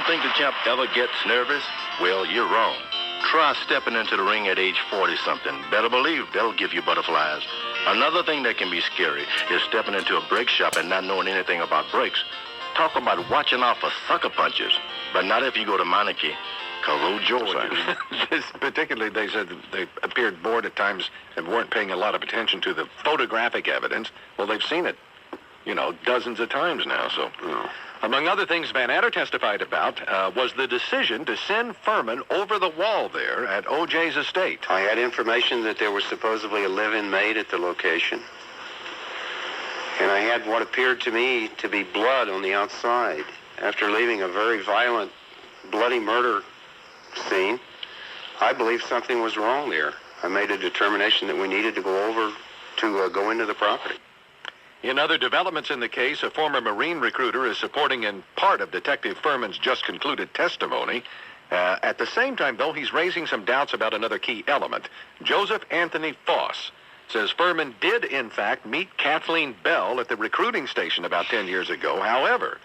don't think the champ ever gets nervous? Well, you're wrong. Try stepping into the ring at age 40-something. Better believe they'll give you butterflies. Another thing that can be scary is stepping into a brake shop and not knowing anything about brakes. Talk about watching out for sucker punches. But not if you go to Monarchy. Cause old George. Particularly, they said they appeared bored at times and weren't paying a lot of attention to the photographic evidence. Well, they've seen it, dozens of times now, so... Among other things Van Adder testified about was the decision to send Furman over the wall there at O.J.'s estate. I had information that there was supposedly a live-in maid at the location. And I had what appeared to me to be blood on the outside. After leaving a very violent, bloody murder scene, I believe something was wrong there. I made a determination that we needed to go over to go into the property. In other developments in the case, a former Marine recruiter is supporting in part of Detective Furman's just concluded testimony. At the same time, though, he's raising some doubts about another key element. Joseph Anthony Foss says Furman did, in fact, meet Kathleen Bell at the recruiting station about 10 years ago. However,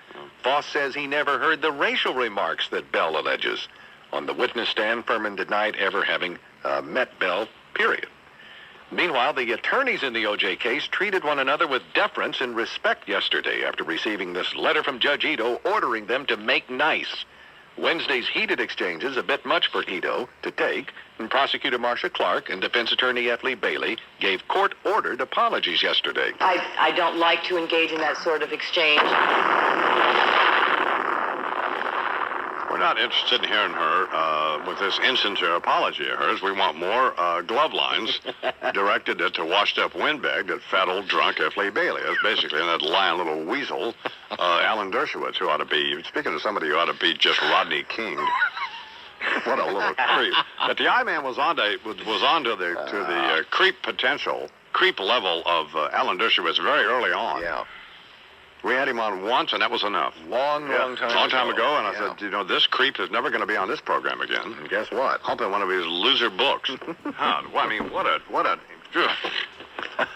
Foss says he never heard the racial remarks that Bell alleges. On the witness stand, Furman denied ever having met Bell, period. Meanwhile, the attorneys in the O.J. case treated one another with deference and respect yesterday after receiving this letter from Judge Ito ordering them to make nice. Wednesday's heated exchanges, a bit much for Ito to take, and Prosecutor Marcia Clark and Defense Attorney F. Lee Bailey gave court-ordered apologies yesterday. I don't like to engage in that sort of exchange. We're not interested in hearing her with this insincere apology of hers. We want more glove lines directed at the washed-up windbag, that fat old drunk F. Lee Bailey. That's basically that lying little weasel, Alan Dershowitz, who ought to be, speaking of somebody who ought to be just Rodney King. What a little creep. But the I-Man was on to the creep potential, creep level of Alan Dershowitz very early on. Yeah. We had him on once, and that was enough. Long time ago, and I said, this creep is never going to be on this program again. And guess what? I'll be one of his loser books. I mean, what a...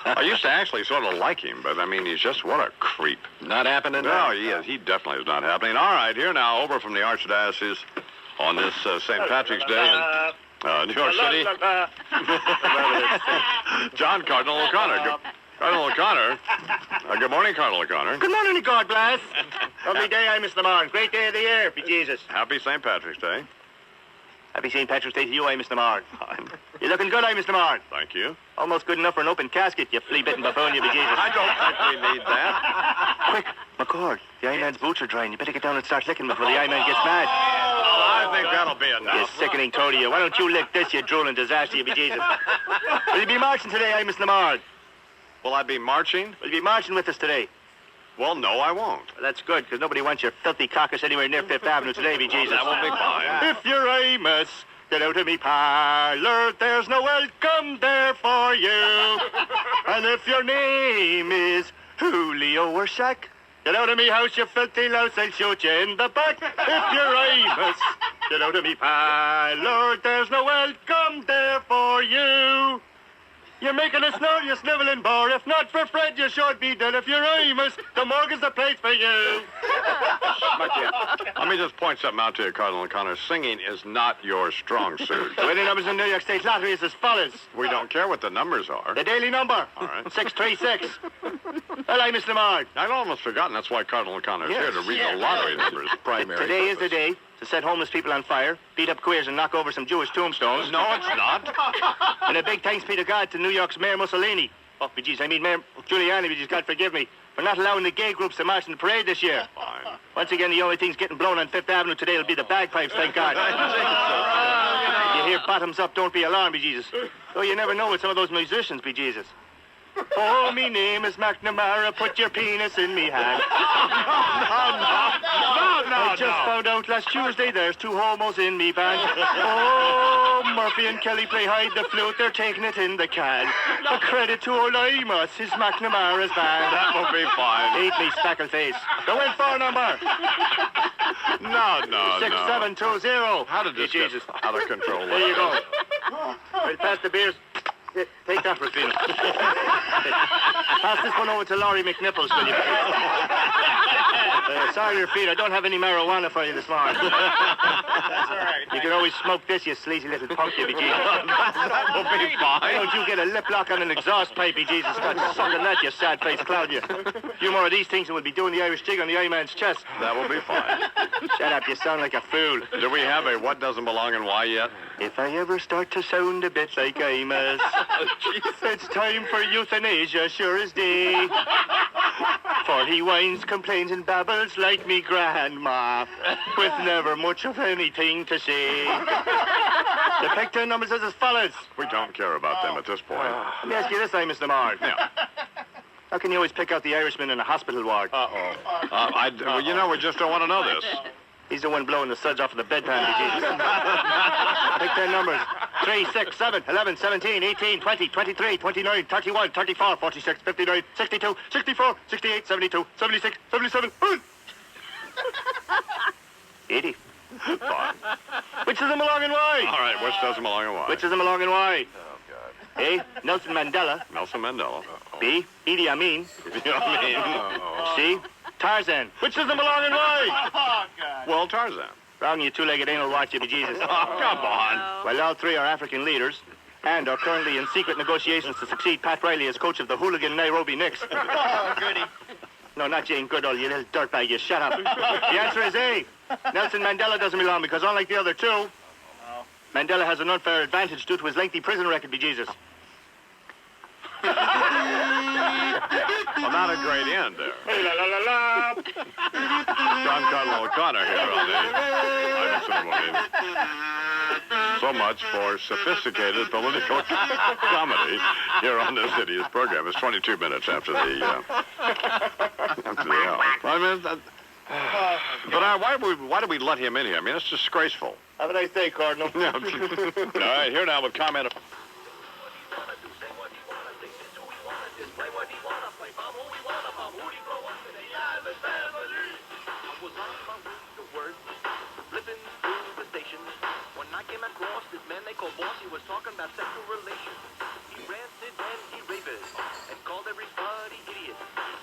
I used to actually sort of like him, but, I mean, he's just, what a creep. Not happening now? No, he is. He definitely is not happening. All right, here now, over from the Archdiocese on this St. Patrick's Day in New York City. John Cardinal O'Connor. Cardinal O'Connor. Good morning, Cardinal O'Connor. Good morning, God bless. Lovely day, Mr. Marn. Great day of the year, be Jesus. Happy St. Patrick's Day. Happy St. Patrick's Day to you, Mr. Marn. You're looking good, Mr. Marn. Thank you. Almost good enough for an open casket, you flea-bitten buffoon, you be Jesus. I don't think we need that. Quick, McCord, the I-Man's boots are drying. You better get down and start licking before the I-Man gets mad. Oh, I think that'll be enough. You sickening toad of you. Why don't you lick this, you drooling disaster, you be Jesus. Will you be marching today, Mr. Marn? Will I be marching? Will you be marching with us today? Well, no, I won't. Well, that's good, because nobody wants your filthy carcass anywhere near Fifth Avenue today, be Jesus. That will be fine. If you're Amos, get out of me parlor. There's no welcome there for you. And if your name is Julio or Shaq, get out of me house, you filthy louse. I'll shoot you in the back. If you're Amos, get out of me parlor. There's no welcome there for you. You're making a snore, you sniveling bore. If not for Fred, you should be dead. If you're Amos, the morgue is the place for you. Let me just point something out to you, Cardinal O'Connor. Singing is not your strong suit. The winning numbers in New York State Lottery is as follows. We don't care what the numbers are. The daily number. All right. 636. Hello, Mr. Mark. I'd almost forgotten that's why Cardinal O'Connor is here, to read the lottery numbers. Primary Today is the day to set homeless people on fire, beat up queers, and knock over some Jewish tombstones. No, it's not. And a big thanks be to God to New York's Mayor Mussolini. Oh, bejeez, I mean Mayor Giuliani, bejeez, God forgive me, for not allowing the gay groups to march in the parade this year. Fine. Once again, the only things getting blown on Fifth Avenue today will be the bagpipes, thank God. If you hear bottoms up, don't be alarmed, bejesus. Though you never know with some of those musicians, bejesus. Oh, me name is McNamara, put your penis in me hand. No, I just found out last Tuesday there's two homos in me band. Oh, Murphy and Kelly play hide the flute, they're taking it in the can. A credit to old Imus, his McNamara's band. That will be fine. Hate me, speckle face. Go in for a number. No. 6720. How did this get out of control? There you go. We'll pass the beers. Take that, Rufino. Pass this one over to Laurie McNipples, will you? Sorry, your feet. I don't have any marijuana for you this morning. That's all right. You can always smoke this, you sleazy little punk, you be Jesus. That will be Why fine. don't you get a lip lock on an exhaust pipe, be Jesus? Start sucking that, you sad-faced clown, you. A few more of these things and we'll be doing the Irish jig on the I-man's chest. That will be fine. Shut up, you sound like a fool. Do we have a what doesn't belong and why yet? If I ever start to sound a bit like Imus, it's time for euthanasia, sure as day. For he whines, complains, and babbles like me grandma, with never much of anything to say. The pectin numbers is as follows. We don't care about them at this point. Let me ask you this, Mr. Marr. Yeah. How can you always pick out the Irishman in a hospital ward? Well, you know, we just don't want to know this. He's the one blowing the suds off of the bedpan, Jesus. Pick their numbers. 3, 6, 7, 11, 17, 18, 20, 23, 29, 31, 34, 46, 59, 62, 64, 68, 72, 76, 77, 80. Which of them belong and why? All right, which doesn't belong and why? Which of them belong and why? A. Nelson Mandela. Nelson Mandela. B. Idi Amin. I mean, C. Tarzan. Which of them belong and why? Oh, God. well, Tarzan. Wrong, you two-legged anal watch, you be Jesus. Oh, come on. Well, all three are African leaders and are currently in secret negotiations to succeed Pat Riley as coach of the hooligan Nairobi Knicks. Oh, goody. No, not Jane Goodall, you little dirtbag, you shut up. The answer is A. Nelson Mandela doesn't belong because unlike the other two, Mandela has an unfair advantage due to his lengthy prison record, be Jesus. Well, not a great end there. Hey, la, la, la, la. John Cotton O'Connor here on the Imus-April. So much for sophisticated political comedy here on this hideous program. It's 22 minutes after the hour. I mean, but why do we let him in here? I mean, it's disgraceful. Have a nice day, Cardinal. All right, here now with comment. He was talking about sexual relations. He ranted and he raved and called everybody idiot.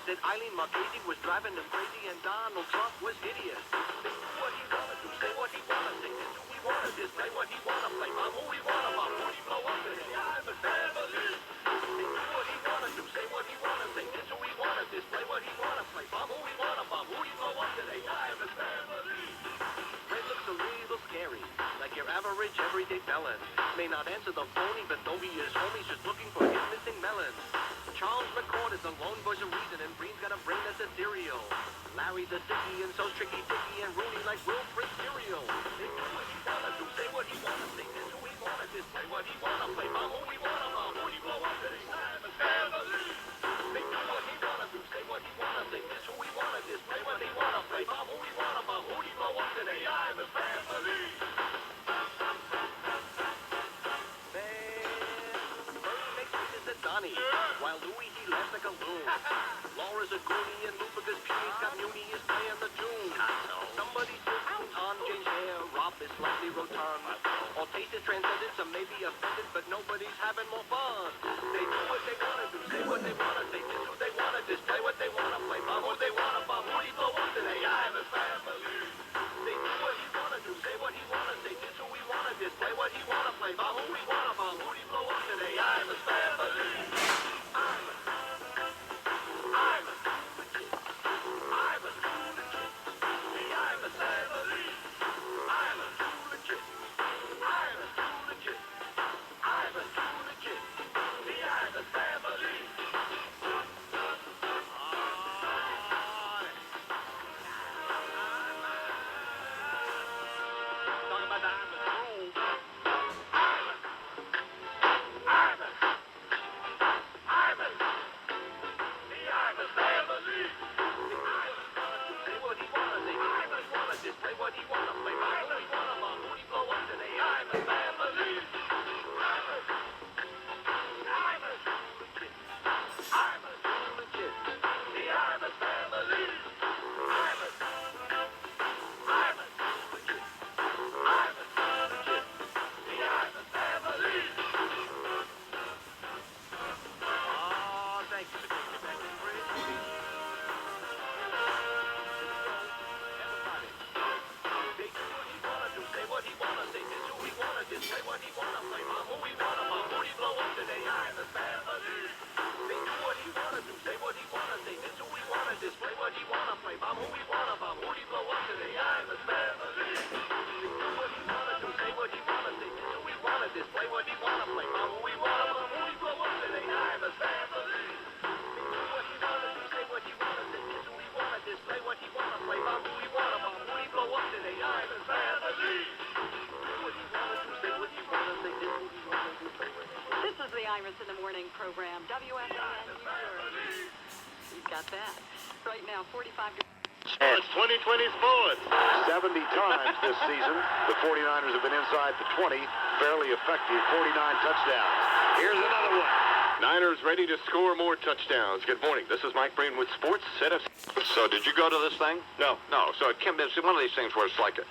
Said Eileen Marchese was driving him crazy and Donald Trump was hideous. Say what he wanna do, say what he wanna say. This who we wanna display, what he wanna play. Mom, who we wanna, mom, who he blow up today. I'm a family. Say what he wanna do, say what he wanna say. This who we wanna display, what he wanna play. Mom, who we wanna, mom, who he blow up today. I'm a family. Red looks a little scary, like your average everyday felon. May not answer the phone even though he is home. He's just looking for his missing melons. Charles McCord is a lone voice of reason, and Breen's got a brain that's a cereal. Larry's a sickie and so's Tricky Dicky, and Rooney like Wilfred cereal. They do what he wanna do, say what he wanna say. This who he wanna display, what he wanna play. Mom, who he wanna, mom, who he blow up today. I'm a family. They do what he wanna do, say what he wanna say. This who he wanna display, what he wanna play. Mom, who he wanna, mom, who he blow up today. I'm a family. Donnie, while Louis he laughs like a loon. Laura's a goonie and Lupica's Pewnie's got Muni is playing the tune. Somebody says on Jane's hair, Rob is slightly rotund. All taste is transcendent, some may be offended, but nobody's having more fun. They do what they wanna do, say what they wanna say, this who they wanna display, what they wanna play, mom who they wanna, mom who he blow up today. I'm a family. They do what he wanna do, say what he wanna say, this who we wanna display, what he wanna play, mom who we wanna, mom who he blow up today. I'm a family. Imus in the Morning program, WFAN New Jersey. You've got that. Right now, 45 degrees. It's 2020 sports. 70 times this season, the 49ers have been inside the 20, fairly effective, 49 touchdowns. Here's another one. Niners ready to score more touchdowns. Good morning. This is Mike Breen with Sports Set Up. So did you go to this thing? No. No. So it's one of these things where it's like a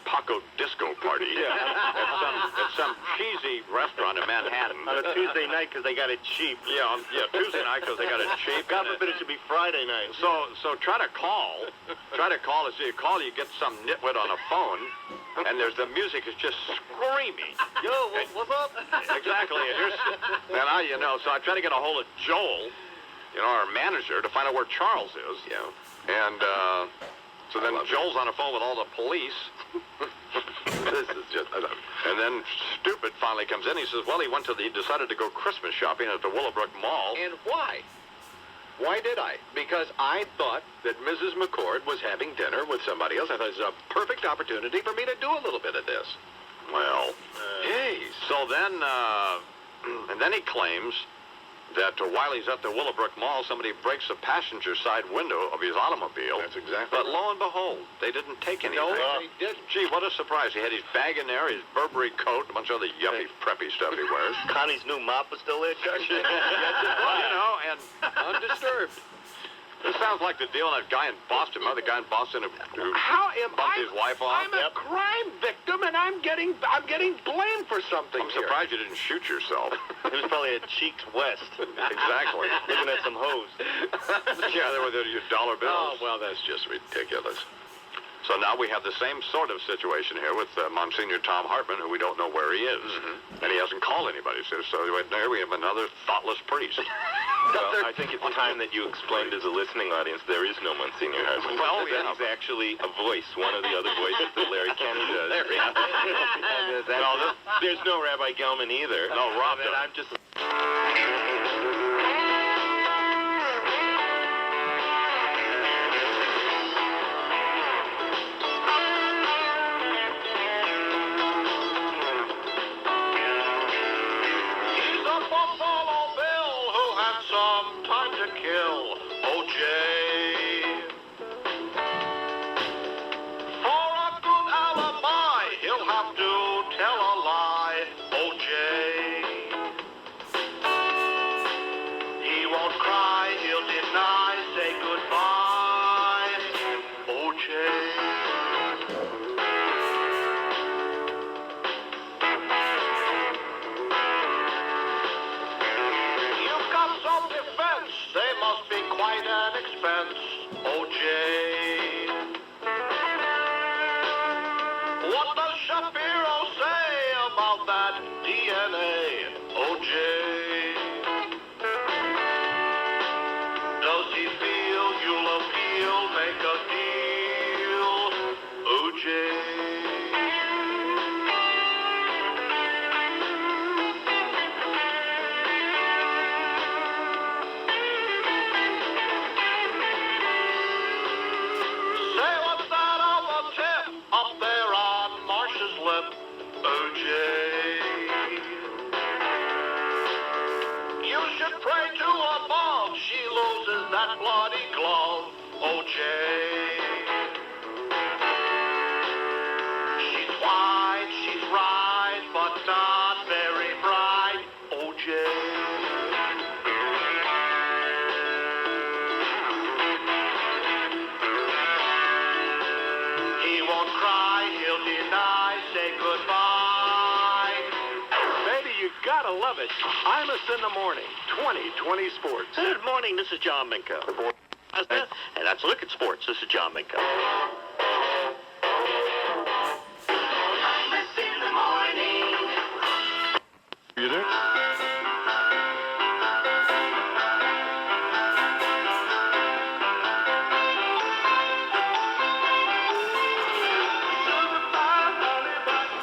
Paco disco party. It's some cheesy restaurant in Manhattan. On a Tuesday night because they got it cheap. Yeah, Tuesday night because they got it cheap. God forbid it should be Friday night. So try to call. As you call, you get some nitwit on a phone, and the music is just screaming. Yo, what's up? Exactly. So I try to get a hold of Joel, our manager, to find out where Charles is. Yeah. And so then Joel's on the phone with all the police. This is just... And then Stupid finally comes in. He says, well, he decided to go Christmas shopping at the Willowbrook Mall. And why? Why did I? Because I thought that Mrs. McCord was having dinner with somebody else. I thought it was a perfect opportunity for me to do a little bit of this. Well, so then, and then he claims that while he's at the Willowbrook Mall, somebody breaks the passenger side window of his automobile. That's exactly But lo and behold, they didn't take anything. No, they didn't. Gee, what a surprise. He had his bag in there, his Burberry coat, a bunch of other yuppie, preppy stuff he wears. Connie's new mop was still there, Chuck? Well, and undisturbed. This sounds like the deal on that guy in Boston. Remember the guy in Boston who bumped his wife off? I'm a crime victim, and I'm getting blamed for something. I'm surprised you didn't shoot yourself. It was probably at Cheeks West. Exactly. Looking at some hoes. Yeah, they were your dollar bills. Oh, well, that's just ridiculous. So now we have the same sort of situation here with Monsignor Tom Hartman, who we don't know where he is. Mm-hmm. And he hasn't called anybody. So there we have another thoughtless priest. Well, I think it's time that you explain to the listening audience there is no Monsignor Hartman. Well, that is actually a voice, one of the other voices that Larry Kenny does. There's no Rabbi Gelman either. No, Rob And does. I'm just... Love it. Imus in the Morning, 2020 Sports. Good morning, this is John Minko. And that's Look at Sports. This is John Minko. Imus in the morning. You there?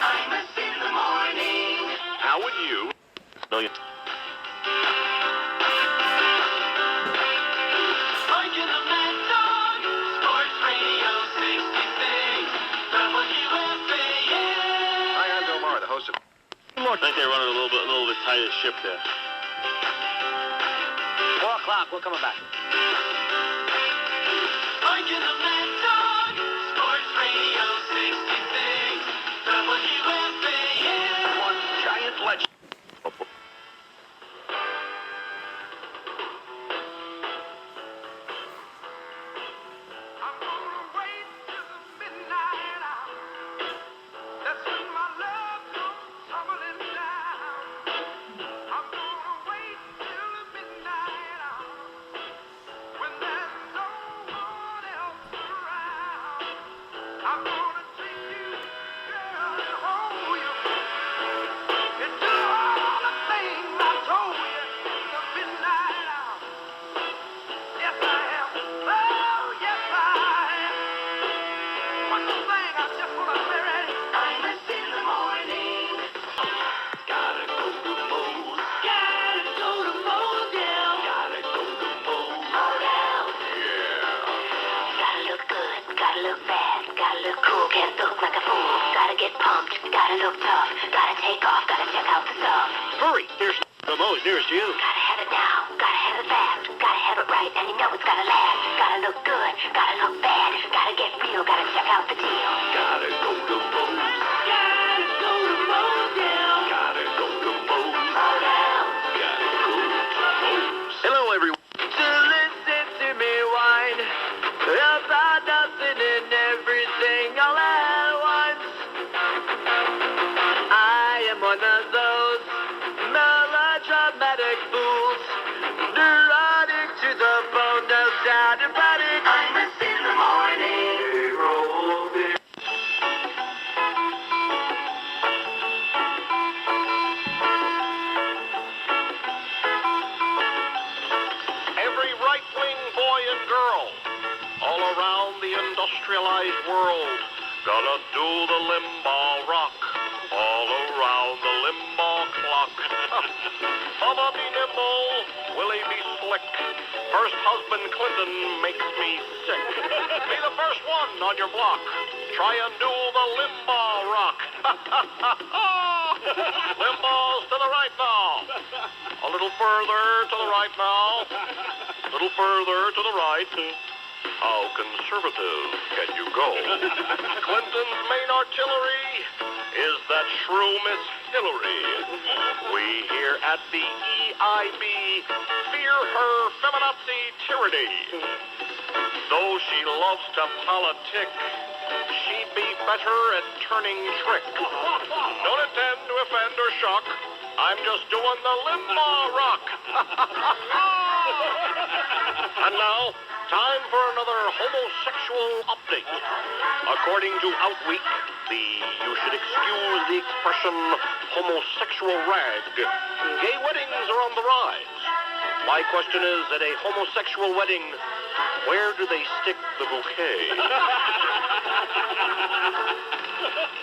Imus in the morning. How would you... Million. Are you the mad dog? Sports Radio 6. tie his ship there. 4 o'clock. We're coming back. Mike and the Mad Dog, Sports Radio 66, WFAN. One giant legend. Hurry, there's the Mo's nearest you. Gotta have it now, gotta have it fast, gotta have it right, and you know it's gotta last. Gotta look good, gotta look bad, gotta get real, gotta check out the deal. Gotta go to Mo's. Gotta go to Mo's. Gotta go to Mo's. Gotta go to Mo's. Hello, everyone. To listen to me whine about nothing and everything all at once. I am one of those melodramatic fools, neurotic to the bone, no doubt about it. I'm in the morning. Every right-wing boy and girl all around the industrialized world gotta do the Limbaugh rock all around the Limbaugh clock. Bubba be nimble, Willie be slick. First husband Clinton makes me sick. Be the first one on your block. Try and do the Limbaugh rock. Limbaugh's to the right now. A little further to the right now. A little further to the right. How conservative can you go? Clinton's main artillery is that shrew Miss Hillary. We here at the EIB fear her feminazi tyranny. Though she loves to politic, she'd be better at turning tricks. Don't intend to offend or shock. I'm just doing the Limbaugh rock. And now, time for another homosexual update. According to Outweek, you should excuse the expression homosexual rag. Gay weddings are on the rise. My question is, at a homosexual wedding, where do they stick the bouquet?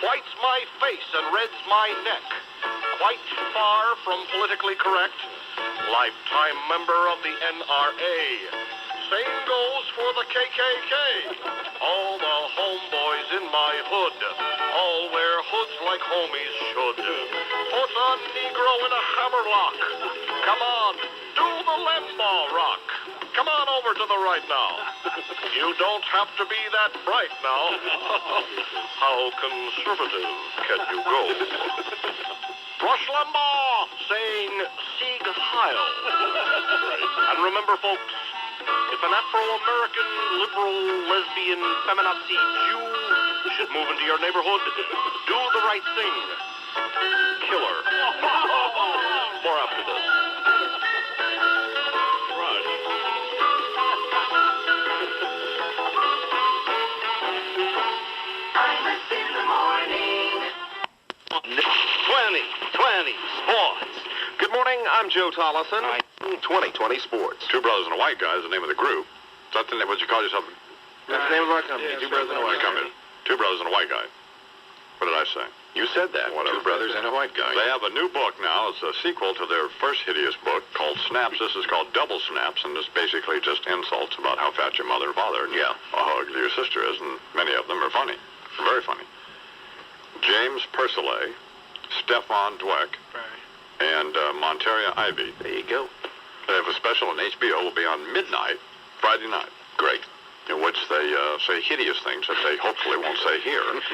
White's my face and red's my neck. Quite far from politically correct. Lifetime member of the NRA. Same goes for the KKK. All the homeboys in my hood all wear hoods like homies should. Put a Negro in a hammerlock. Come on, do the Limbaugh rock. Come on over to the right now. You don't have to be that bright now. How conservative can you go? Rush Limbaugh saying Sieg Heil. And remember, folks, if an Afro-American, liberal, lesbian, feminazi Jew should move into your neighborhood, do the right thing. Kill her. More after this. I'm in the morning. 2020 Sports. Good morning, I'm Joe Tollison. 2020 Sports. Two Brothers and a White Guy is the name of the group. Is that the name? What you call yourself? That's the name of our company, Yeah, Two Brothers and a White Company. Two Brothers and a White Guy. What did I say? You said that. Whatever. Two Brothers and a White Guy. They have a new book now. It's a sequel to their first hideous book called Snaps. This is called Double Snaps, and it's basically just insults about how fat your mother and father and how ugly your sister is, and many of them are funny. Very funny. James Purcellay, Stefan Dweck, and Monteria Ivy. There you go. They have a special on HBO. Will be on midnight, Friday night. Great. In which they say hideous things that they hopefully won't say here. Although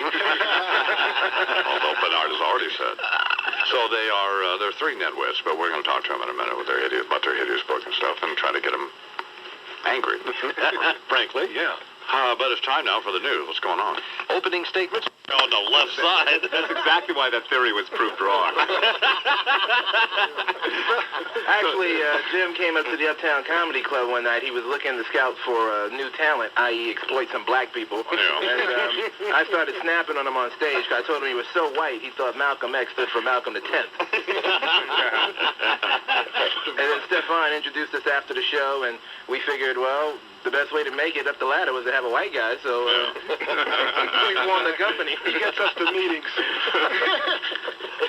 Bernard has already said. So they're three nitwits, but we're going to talk to them in a minute with about their hideous book and stuff and try to get them angry. Frankly, yeah. But it's time now for the news. What's going on? Opening statements. On the left side. That's exactly why that theory was proved wrong. Actually, Jim came up to the Uptown Comedy Club one night. He was looking to scout for new talent, i.e. exploit some black people. Yeah. And I started snapping on him on stage because I told him he was so white, he thought Malcolm X stood for Malcolm the 10th. And then Stefan introduced us after the show, and we figured, well, the best way to make it up the ladder was to have a white guy, so we formed the company. He gets us to meetings.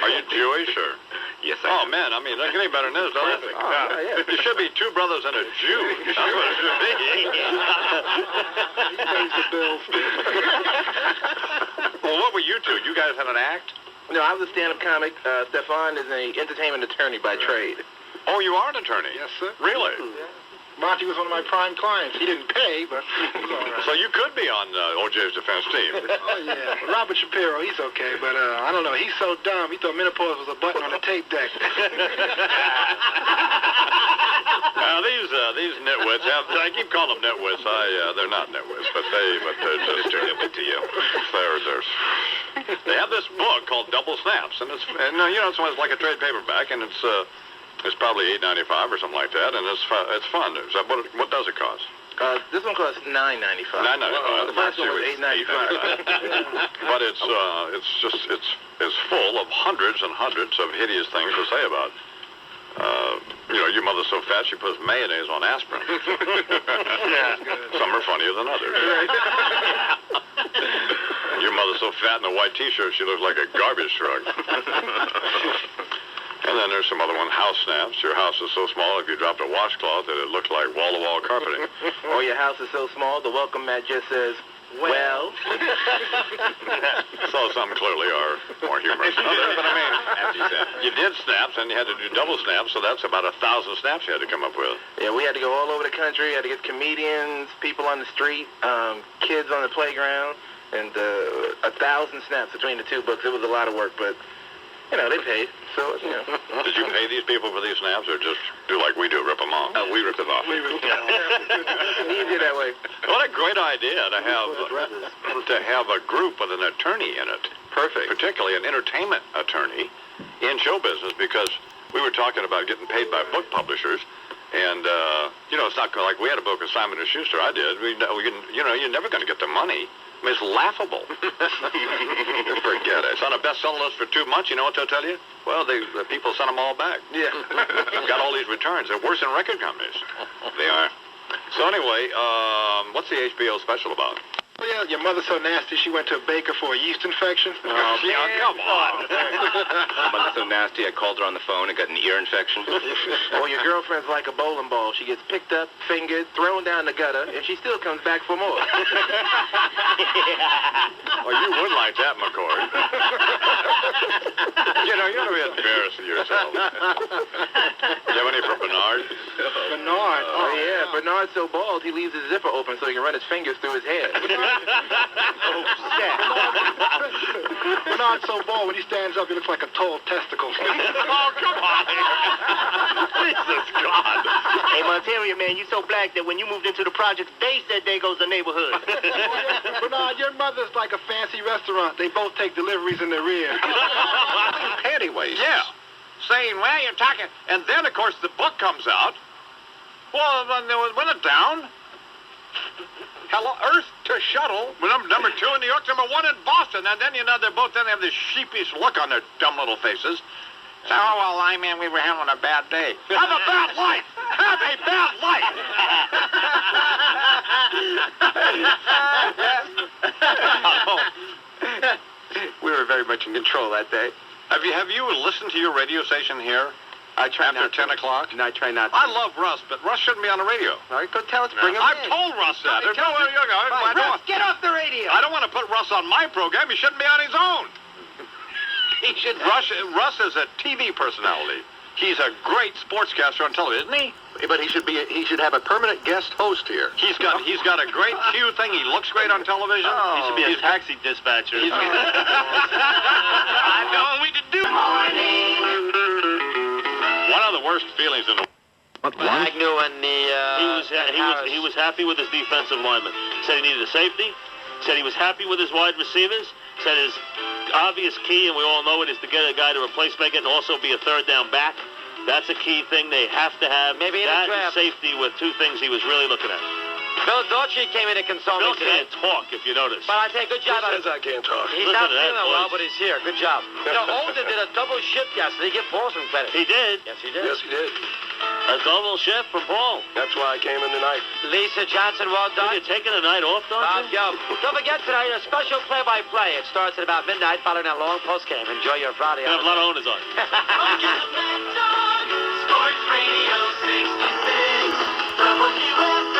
Are you Jewish or? Yes, Oh, man, I mean, that can be better than this, doesn't it? yeah. There should be two brothers and a Jew. That's what it should be. He pays the bills. Well, what were you two? You guys had an act? No, I was a stand-up comic. Stefan is an entertainment attorney by trade. Oh, you are an attorney? Yes, sir. Really? Yeah. Monty was one of my prime clients. He didn't pay, but he was all right. So you could be on OJ's defense team. Oh, yeah. Robert Shapiro, he's okay, but I don't know. He's so dumb. He thought menopause was a button on a tape deck. Now, these nitwits have, I keep calling them nitwits. They're not nitwits, but they're just a nitwit to you. They have this book called Double Snaps, and it's like a trade paperback, and it's probably $8.95 or something like that, and it's fun. Is that what does it cost? This one costs $9.95. $9.95. The first one was $8.95. But it's full of hundreds and hundreds of hideous things to say about. Your mother's so fat she puts mayonnaise on aspirin. Some are funnier than others. Your mother's so fat in a white T-shirt she looks like a garbage truck. And then there's some other one, house snaps. Your house is so small if you dropped a washcloth that it looked like wall-to-wall carpeting. Or your house is so small the welcome mat just says, well. So some clearly are more humorous than others, but I mean, as you said, you did snaps and you had to do double snaps, so that's about 1,000 snaps you had to come up with. Yeah, we had to go all over the country. Had to get comedians, people on the street, kids on the playground, and 1,000 snaps between the two books. It was a lot of work, but they paid. So, Did you pay these people for these snaps, or just do like we do, rip them off? We ripped them off. Easier that way. What a great idea to have a group with an attorney in it. Perfect. Particularly an entertainment attorney in show business, because we were talking about getting paid by book publishers, and it's not like we had a book with Simon & Schuster. I did. You're never going to get the money. I mean, it's laughable. Forget it. It's on a bestseller list for 2 months. You know what they'll tell you? Well, the people sent them all back. Yeah. Got all these returns. They're worse than record companies. They are. So anyway, what's the HBO special about? Oh, yeah, your mother's so nasty she went to a baker for a yeast infection. Oh, yeah, come on. Mother's so nasty I called her on the phone and got an ear infection. Or your girlfriend's like a bowling ball. She gets picked up, fingered, thrown down the gutter, and she still comes back for more. Well, you would like that, McCord. You're going to be embarrassing yourself. You have any for Bernard? Bernard. Oh, yeah. Bernard's so bald, he leaves his zipper open so he can run his fingers through his hair. Bernard's so bald, when he stands up, he looks like a tall testicle. Oh, come on. Jesus God. Hey, Monteria, man, you so black that when you moved into the projects, they said there goes the neighborhood. Bernard, your mother's like a fancy restaurant. They both take deliveries in their rear. Anyways. Yeah. Saying, well, you're talking. And then, of course, the book comes out. Well, when it's down. Hello, Earth to Shuttle. Number 2 in New York, number 1 in Boston. And then, they're both then have this sheepish look on their dumb little faces. So, well, we were having a bad day. Have a bad life! Have a bad life! We were very much in control that day. Have you listened to your radio station here? I try after 10 o'clock? No, I try not to. I love Russ, but Russ shouldn't be on the radio. All right, go tell us. Bring him I've in. told Russ that. There's no way you're going. Russ, get off the radio. I don't want to put Russ on my program. He shouldn't be on his own. Russ is a TV personality. He's a great sportscaster on television, isn't he? But he should have a permanent guest host here. He's got a great Q thing. He looks great on television. Oh. He should be a taxi dispatcher. I'm going to do morning. One of the worst feelings in the Agnew and He was happy with his defensive lineman. Said he needed a safety. Said he was happy with his wide receivers. Said his obvious key, and we all know it, is to get a guy to replace Megan and also be a third down back. That's a key thing they have to have. Maybe in that a and draft. safety were two things he was really looking at. Bill Dorchy came in to console Bill me today. can't talk, if you notice. But I tell you, good job. Who says I can't talk? He's Listen not to that feeling well, voice. but he's here. Good job. Olden did a double shift yesterday. Give Paul some credit. He did. Yes, he did. Yes, he did. A double shift from Paul. That's why I came in tonight. Lisa Johnson, well done. You're taking a night off, don't you? Don't forget tonight, a special play-by-play. It starts at about midnight following that long post-game. Enjoy your Friday. We have a lot of owners on. Sports Radio 66, WFAN.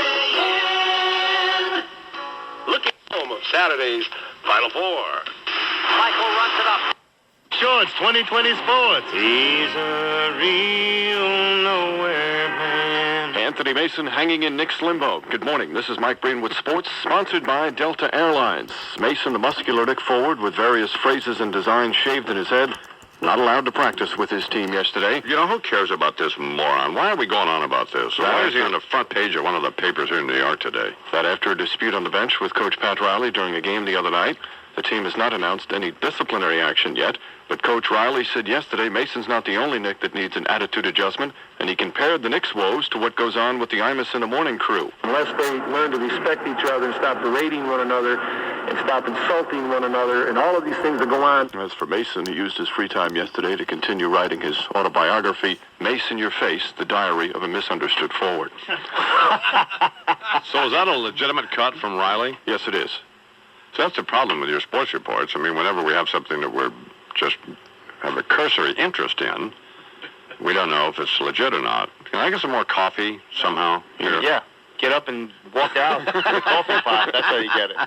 Look at home of Saturday's Final Four. Michael runs it up. Shorts 2020 Sports. He's a real nowhere man. Anthony Mason hanging in Nick's limbo. Good morning. This is Mike Breen with sports, sponsored by Delta Airlines. Mason, the muscular Nick forward with various phrases and designs shaved in his head, not allowed to practice with his team yesterday. You know, who cares about this moron? Why are we going on about this? Why is he on the front page of one of the papers here in New York today? That after a dispute on the bench with Coach Pat Riley during a game the other night, the team has not announced any disciplinary action yet, but Coach Riley said yesterday Mason's not the only Nick that needs an attitude adjustment, and he compared the Knicks' woes to what goes on with the Imus in the morning crew. Unless they learn to respect each other and stop berating one another and stop insulting one another and all of these things that go on. As for Mason, he used his free time yesterday to continue writing his autobiography, Mason Your Face, the Diary of a Misunderstood Forward. So is that a legitimate cut from Riley? Yes, it is. So that's the problem with your sports reports. I mean, whenever we have something that we're just have a cursory interest in, we don't know if it's legit or not. Can I get some more coffee somehow here? Yeah. Get up and walk out to the coffee pot. That's how you get it.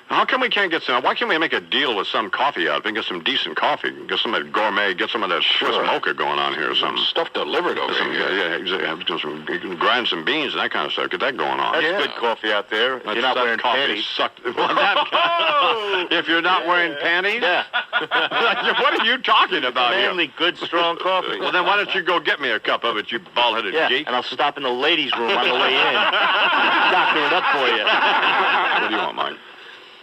How come we can't get some? Why can't we make a deal with some coffee outfit and get some decent coffee? Get some of that gourmet, get some of that Swiss mocha going on here or something. Stuff delivered over here. You can grind some beans and that kind of stuff. Get that going on. That's good coffee out there. You're not wearing panties. If you're not wearing panties? Yeah. What are you talking about here? Mainly good, strong coffee. Well, then why don't you go get me a cup of it, you bald-headed geek? And I'll stop in the ladies' room on the way in. Doctor it up for you. What do you want, Mike?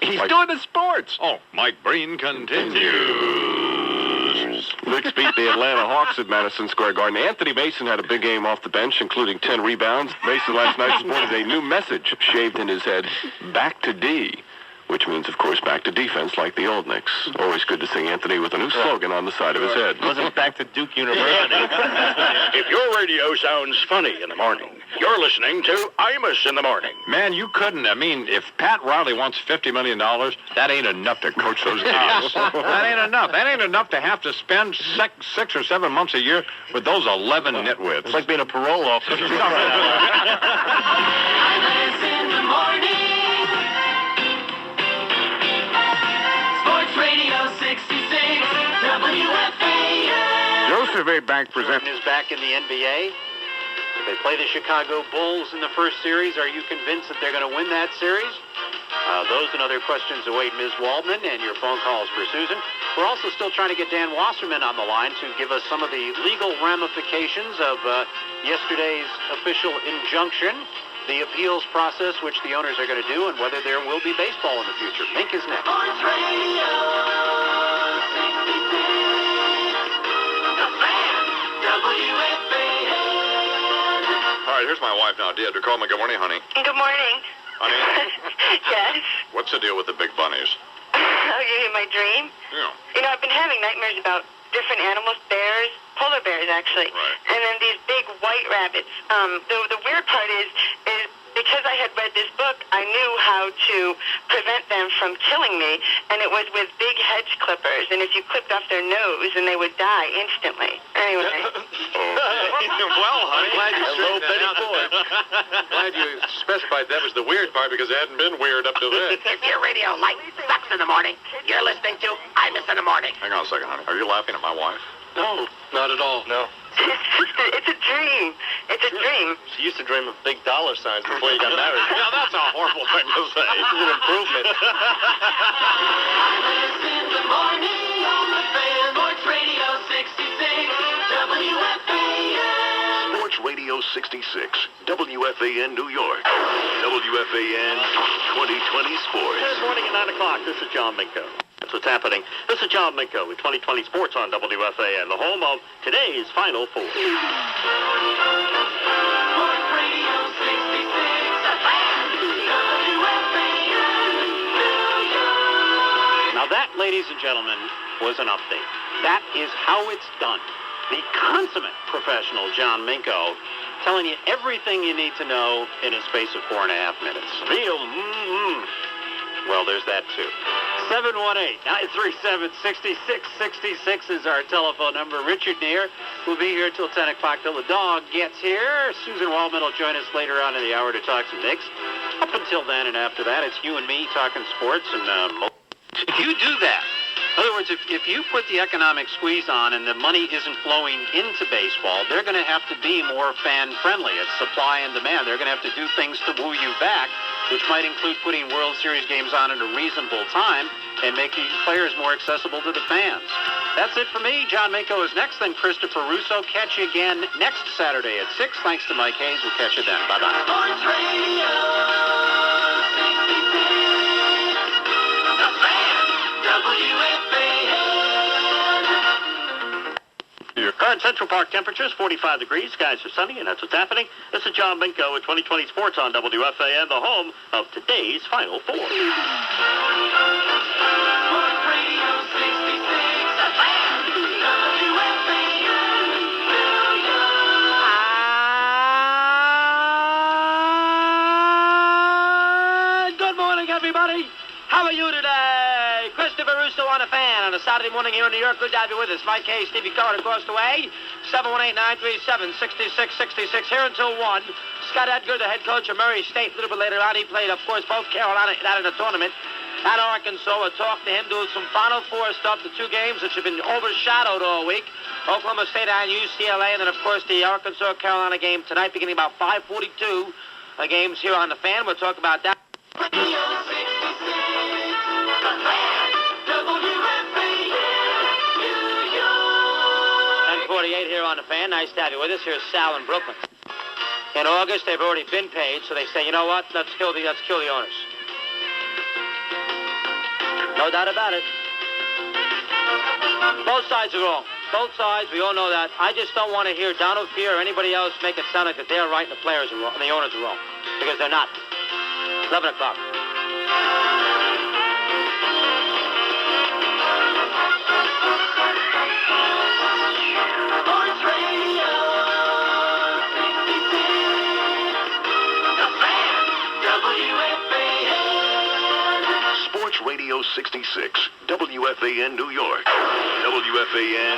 He's doing the sports. Oh, Mike Breen continues. Knicks beat the Atlanta Hawks at Madison Square Garden. Anthony Mason had a big game off the bench, including 10 rebounds. Mason last night sported a new message shaved in his head, back to D, which means, of course, back to defense like the old Knicks. Always good to see Anthony with a new slogan on the side of his head. It wasn't back to Duke University. If your radio sounds funny in the morning, you're listening to Imus in the morning. Man, you couldn't. I mean, if Pat Riley wants $50 million, that ain't enough to coach those idiots. That ain't enough. That ain't enough to have to spend 6 or 7 months a year with those 11 nitwits. It's like being a parole officer. Imus in the morning. Sports Radio 66, WFAN. Joseph A. Bank presents. Is back in the NBA. They play the Chicago Bulls in the first series. Are you convinced that they're going to win that series? Those and other questions await Ms. Waldman and your phone calls for Susan. We're also still trying to get Dan Wasserman on the line to give us some of the legal ramifications of yesterday's official injunction, the appeals process, which the owners are going to do, and whether there will be baseball in the future. Mink is next. Sports Radio 66, The Fan, WFAN. All right, here's my wife now, Deirdre. Call me. Good morning, honey. Good morning. Honey, Yes. what's the deal with the big bunnies? Oh, you hear my dream? Yeah. You know, I've been having nightmares about different animals, bears, polar bears, actually. Right. And then these big white rabbits. The weird part is they because I had read this book, I knew how to prevent them from killing me, and it was with big hedge clippers, and if you clipped off their nose, and they would die instantly. Anyway. Well, honey, glad you straightened that out. Glad you specified that was the weird part, because it hadn't been weird up to this. If your radio light sucks in the morning, you're listening to Imus in the Morning. Hang on a second, honey. Are you laughing at my wife? No, not at all. No. It's a dream. It's a dream. She used to dream of big dollar signs before you got married. Now, that's a horrible thing to say. This is an improvement. In the morning on the fan, Sports Radio 66, WFAN. Sports Radio 66, WFAN New York. WFAN 2020 Sports. Good morning at 9 o'clock. This is John Minko. That's what's happening. This is John Minko with 2020 Sports on WFAN, the home of today's Final Four. Sports Radio 66, WFAN, New York. Now that, ladies and gentlemen, was an update. That is how it's done. The consummate professional John Minko telling you everything you need to know in a space of 4.5 minutes. Real Well, there's that too. 718-937-6666 is our telephone number. Richard Neer will be here till 10 o'clock till the dog gets here. Susan Waldman will join us later on in the hour to talk some Knicks. Up until then and after that, it's you and me talking sports. And if you do that, in other words, if you put the economic squeeze on and the money isn't flowing into baseball, they're going to have to be more fan-friendly. It's supply and demand. They're going to have to do things to woo you back, which might include putting World Series games on at a reasonable time and making players more accessible to the fans. That's it for me. John Minko is next, then Christopher Russo. Catch you again next Saturday at 6. Thanks to Mike Hayes. We'll catch you then. Bye-bye. Sports Radio 66, the fan, WFAN. Your current Central Park temperature is 45 degrees. Skies are sunny, and that's what's happening. This is John Minko with 2020 Sports on WFAN, the home of today's Final Four. Sports Radio 66, the fan, WFAN, New York. Good morning, everybody. How are you today? Christopher Russo on a fan on a Saturday morning here in New York. Good to have you with us. Mike Hayes, Stevie Cohen across the way. 718-937-6666 here until 1. Scott Edgar, the head coach of Murray State. A little bit later on, he played, of course, both Carolina out in the tournament at Arkansas. We'll talk to him, do some Final Four stuff, the two games which have been overshadowed all week. Oklahoma State and UCLA, and then, of course, the Arkansas-Carolina game tonight, beginning about 5:42. Games here on the fan. We'll talk about that. Radio 66, the fan, WFAN, New York. 10:48 here on the fan. Nice to have you with us. Here's Sal in Brooklyn. In August, they've already been paid, so they say, you know what? Let's kill the owners. No doubt about it. Both sides are wrong. Both sides, we all know that. I just don't want to hear Donald Fear or anybody else make it sound like that they're right and the players are wrong, and the owners are wrong, because they're not. 11 o'clock. Sports Radio 66, the fan, WFAN. Sports Radio 66, WFAN New York. WFAN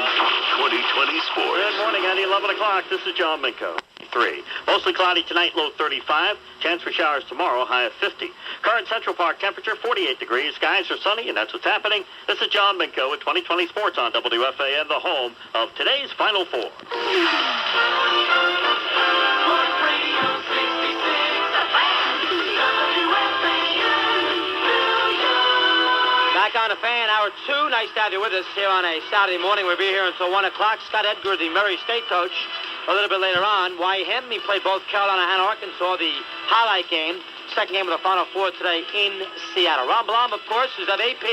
2020 Sports. Good morning, Andy. 11 o'clock. This is John Minko. 3. Mostly cloudy tonight, low 35. Chance for showers tomorrow, high of 50. Current Central Park temperature, 48 degrees. Skies are sunny, and that's what's happening. This is John Minko with 2020 Sports on WFAN, the home of today's Final Four. Sports Radio 66, the fan, WFAN, New York. Back on the fan, hour 2. Nice to have you with us here on a Saturday morning. We'll be here until 1 o'clock. Scott Edgar, the Murray State coach. A little bit later on, why him? He played both Carolina and Arkansas, the highlight game. Second game of the Final Four today in Seattle. Ron Blum, of course, is of AP.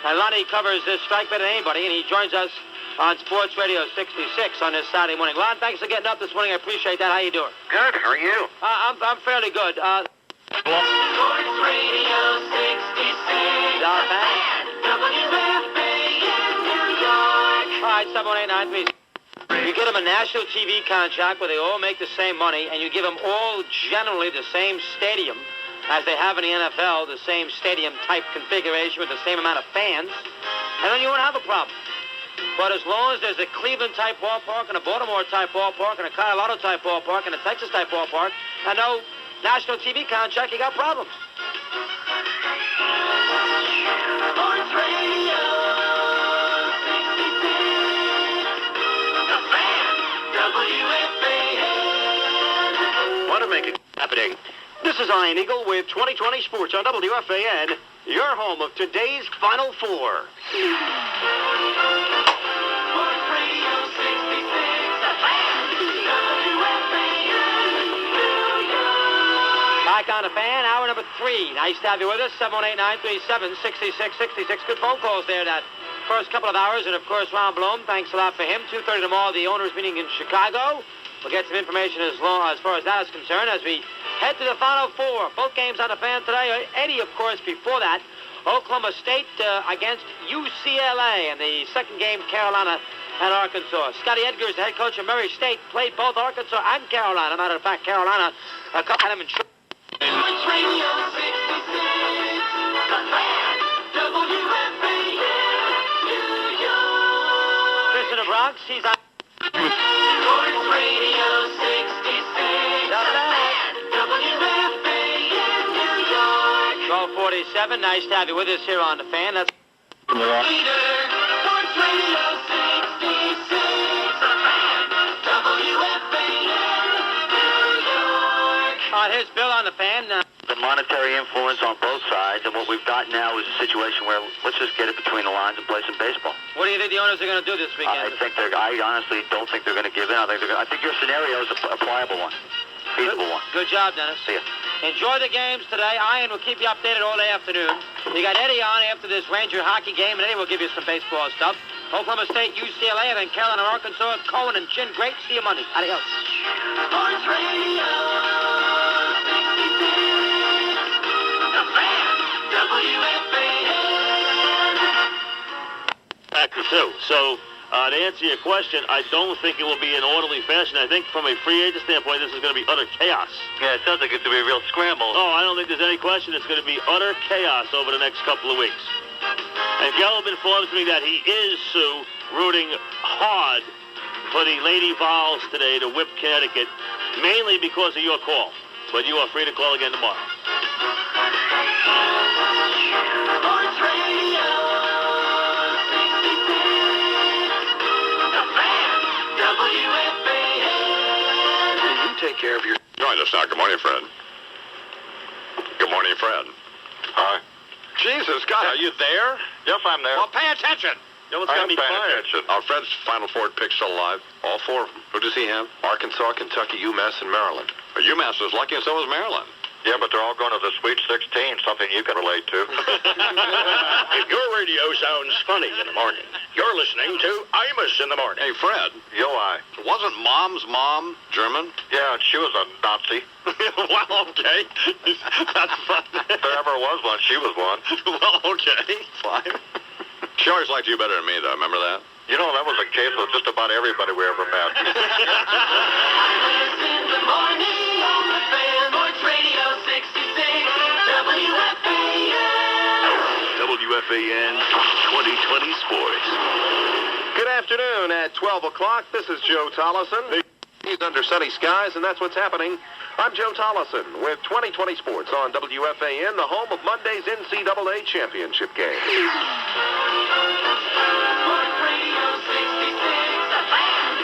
And Lonnie covers this strike better than anybody, and he joins us on Sports Radio 66 on this Saturday morning. Lon, thanks for getting up this morning. I appreciate that. How you doing? Good. How are you? I'm fairly good. Sports Radio 66, our fan. WFAN, New York. All right, 718-937. You get them a national TV contract where they all make the same money, and you give them all generally the same stadium as they have in the NFL, the same stadium-type configuration with the same amount of fans, and then you won't have a problem. But as long as there's a Cleveland-type ballpark and a Baltimore-type ballpark and a Colorado-type ballpark and a Texas-type ballpark and no national TV contract, you got problems. Sports Radio 66, The Fan, WFAN. Want to make it happening. This is Iron Eagle with 2020 Sports on WFAN, your home of today's Final Four. Sports Radio 66, The Fan, WFAN, New York. Back on the Fan, hour number 3. Nice to have you with us. 718-937-6666. Good phone calls there that first couple of hours. And, of course, Ron Blum, thanks a lot for him. 2:30 tomorrow, the owners' meeting in Chicago. We'll get some information as far as that is concerned as we head to the Final Four. Both games on the Fan today. Eddie, of course, before that. Oklahoma State against UCLA. And the second game, Carolina and Arkansas. Scotty Edgar is the head coach of Murray State. Played both Arkansas and Carolina. Matter of fact, Carolina, a couple of them in Sports Radio 66, The Fan, WFAN, New York. Chris in the Bronx. He's on. Sports Radio 66, The Fan, WFAN, New York. 12:47. Nice to have you with us here on the Fan. That's Leader, Sports Radio 66, The Fan, WFAN, New York. here's Bill on the Fan. The monetary influence on both sides, and what we've got now is a situation where let's just get it between the lines and play some baseball. What do you think the owners are going to do this weekend? I honestly don't think they're going to give in. I think your scenario is a pliable one, feasible one. Good job, Dennis. See ya. Enjoy the games today. Ian will keep you updated all day afternoon. You got Eddie on after this Ranger hockey game, and Eddie will give you some baseball stuff. Oklahoma State, UCLA, and then Carolina, Arkansas, Cohen and Chin. Great. See you Monday. Adios. Sports Radio 66, The Fan, WFAN. Back to Sue. So, to answer your question, I don't think it will be in orderly fashion. I think from a free agent standpoint, this is going to be utter chaos. Yeah, it sounds like it's going to be a real scramble. Oh, I don't think there's any question it's going to be utter chaos over the next couple of weeks. And Gelb informs me that he is, Sue, rooting hard for the Lady Vols today to whip Connecticut, mainly because of your call. But you are free to call again tomorrow. Sports Radio 66, The Fan, WFAN. You take care of your... Join us now. Good morning, Fred. Good morning, Fred. Hi. Jesus, God, are you there? Yes, I'm there. Well, pay attention. You almost got me fired. Our Fred's Final Four pick's still alive. All four of them. Who does he have? Arkansas, Kentucky, UMass, and Maryland. UMass is lucky, and so is Maryland. Yeah, but they're all going to the Sweet 16, something you can relate to. If your radio sounds funny in the morning, you're listening to Imus in the morning. Hey, Fred. Yo, I. Wasn't Mom's mom German? Yeah, and she was a Nazi. Well, okay. That's fun. If there ever was one, she was one. Well, okay. Fine. She always liked you better than me, though. Remember that? You know, that was the case with just about everybody we ever met. Imus in the morning on the Fan, Sports Radio 66, WFAN. WFAN 2020 Sports. Good afternoon. At 12 o'clock, this is Joe Tollison. He's under sunny skies, and that's what's happening. I'm Joe Tollison with 2020 Sports on WFAN, the home of Monday's NCAA championship game. Sports Radio 66, The Fan,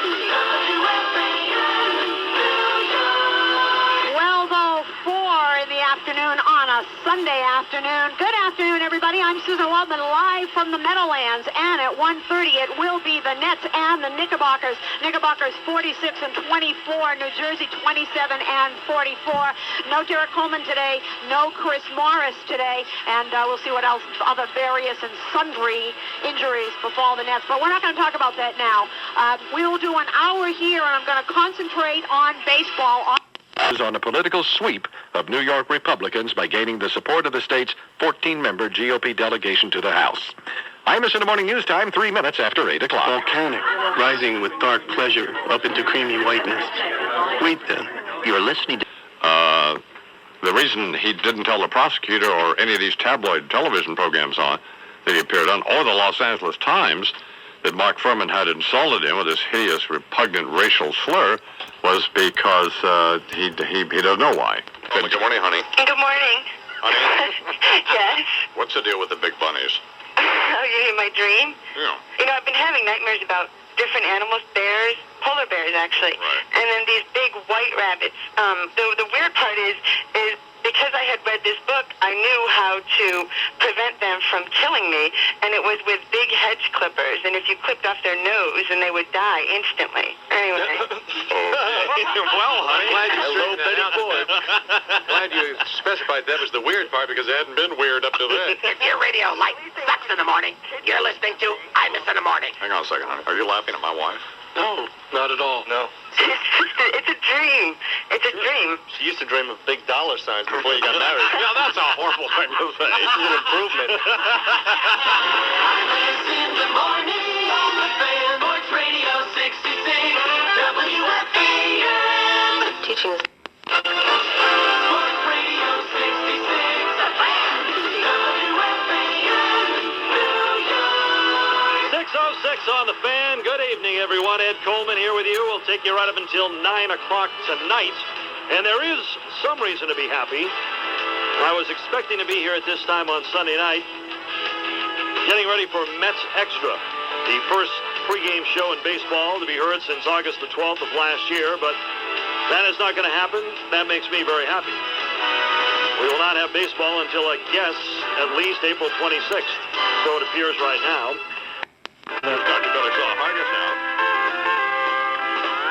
WFAN, New York. 12:04 in the afternoon on a Sunday afternoon. Good afternoon, everybody. I'm Susan Waldman, live from the Meadowlands, and at 1:30 it will be the Nets and the Knickerbockers. Knickerbockers 46 and 24, New Jersey 27 and 44. No Derek Coleman today, no Chris Morris today, and we'll see what else, other various and sundry injuries befall the Nets. But we're not going to talk about that now. We will do an hour here, and I'm going to concentrate on baseball. On a political sweep of New York Republicans by gaining the support of the state's 14-member GOP delegation to the House. Imus in the morning news time, 3 minutes after 8 o'clock. Volcanic, rising with dark pleasure up into creamy whiteness. Wait then. You're listening to... The reason he didn't tell the prosecutor or any of these tabloid television programs on that he appeared on, or the Los Angeles Times, that Mark Furman had insulted him with this hideous, repugnant racial slur was because he doesn't know why. Good morning, honey. Good morning. Honey? Yes? What's the deal with the big bunnies? Oh, you mean my dream? Yeah. You know, I've been having nightmares about different animals, bears, polar bears, actually. Right. And then these big white rabbits. The weird part is because I had read this book, I knew how to prevent them from killing me, and it was with big hedge clippers, and if you clipped off their nose, and they would die instantly. Anyway. Well, honey, glad you straightened that out. Glad you specified that was the weird part, because it hadn't been weird up to then. If your radio light sucks in the morning, you're listening to Imus in the morning. Hang on a second, honey. Are you laughing at my wife? No, not at all. No. It's a dream. It's a dream. She used to dream of big dollar signs before you got married. Now, that's a horrible thing to say. This is an improvement. In the morning on the fan, Voice Radio 66, WFAN. Teaching us. Voice Radio 66, the fan, WFAN, New York. 6:06 on the fan. Good evening, everyone. Ed Coleman here with you. We'll take you right up until 9 o'clock tonight. And there is some reason to be happy. I was expecting to be here at this time on Sunday night, getting ready for Mets Extra, the first pregame show in baseball to be heard since August the 12th of last year. But that is not going to happen. That makes me very happy. We will not have baseball until, I guess, at least April 26th. So it appears right now. Dr. Billy saw Hargis now.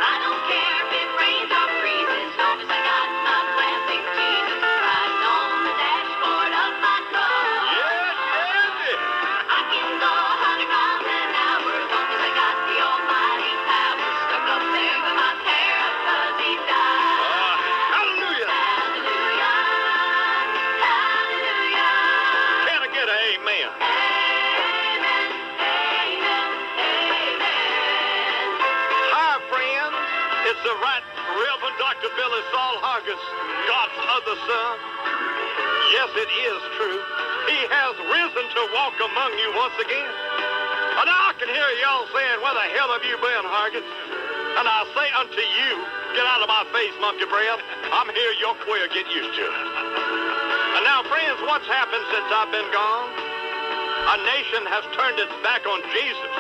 I don't care if it rains or freezes, long as I got my plastic Jesus Christ on the dashboard of my truck. I can go 100 miles an hour as long as I got the almighty power stuck up there with my tariff 'cause he died. Hallelujah! Hallelujah, hallelujah. Can I get an amen? Hi, friends. It's the Right Reverend Dr. Billy Saul Hargis, God's other son. Yes, it is true. He has risen to walk among you once again. And I can hear y'all saying, where the hell have you been, Hargis? And I say unto you, get out of my face, monkey breath. I'm here, you're queer, get used to it. And now, friends, what's happened since I've been gone? A nation has turned its back on Jesus.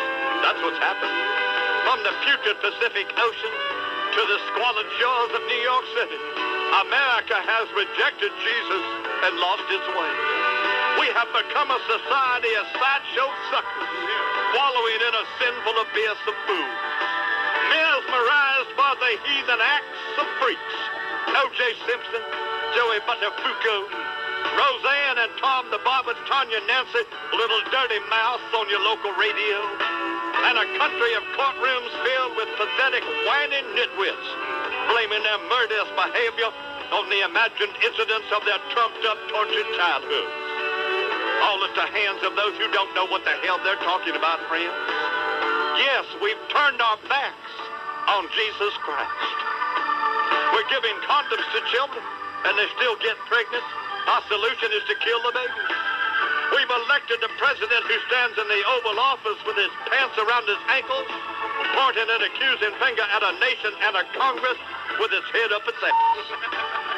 That's what's happened. From the putrid Pacific Ocean to the squalid shores of New York City, America has rejected Jesus and lost its way. We have become a society of sideshow suckers, wallowing in a sinful abyss of fools, mesmerized by the heathen acts of freaks. O.J. Simpson, Joey Butler Foucault, Roseanne and Tom the Bobbins, Tanya Nancy, Little Dirty Mouse on your local radio, and a country of courtrooms filled with pathetic, whining nitwits, blaming their murderous behavior on the imagined incidents of their trumped-up, tortured childhoods. All at the hands of those who don't know what the hell they're talking about, friends. Yes, we've turned our backs on Jesus Christ. We're giving condoms to children, and they still get pregnant. Our solution is to kill the babies. We've elected a president who stands in the Oval Office with his pants around his ankles, pointing an accusing finger at a nation and a Congress with its head up its ass.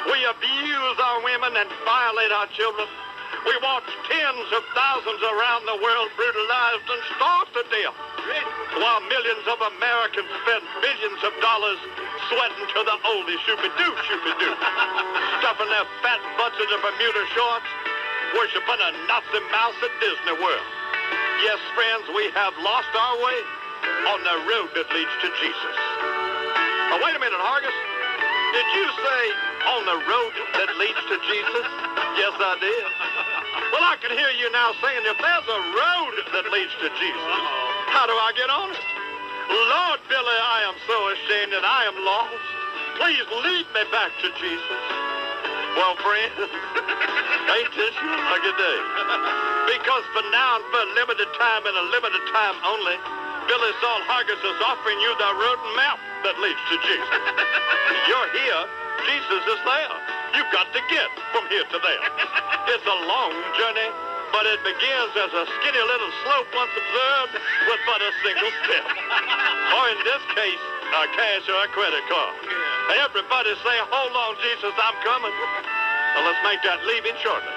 We abuse our women and violate our children. We watch tens of thousands around the world brutalized and starved to death, while millions of Americans spend billions of dollars sweating to the oldie shoopy-doo, stuffing their fat butts into Bermuda shorts, worshiping a Nazi mouse at Disney World. Yes, friends, we have lost our way on the road that leads to Jesus. Now, wait a minute, Hargis. Did you say on the road that leads to Jesus? Yes, I did. Well, I can hear you now saying, if there's a road that leads to Jesus, how do I get on it? Lord, Billy, I am so ashamed that I am lost. Please lead me back to Jesus. Well, friends, ain't this a good day? Because for now and for a limited time and a limited time only, Billy Saul Hargis is offering you the road map that leads to Jesus. You're here, Jesus is there. You've got to get from here to there. It's a long journey, but it begins as a skinny little slope once observed with but a single step. Or in this case, a cash or a credit card. Everybody say, hold on, Jesus, I'm coming. Well, let's make that leaving shortly.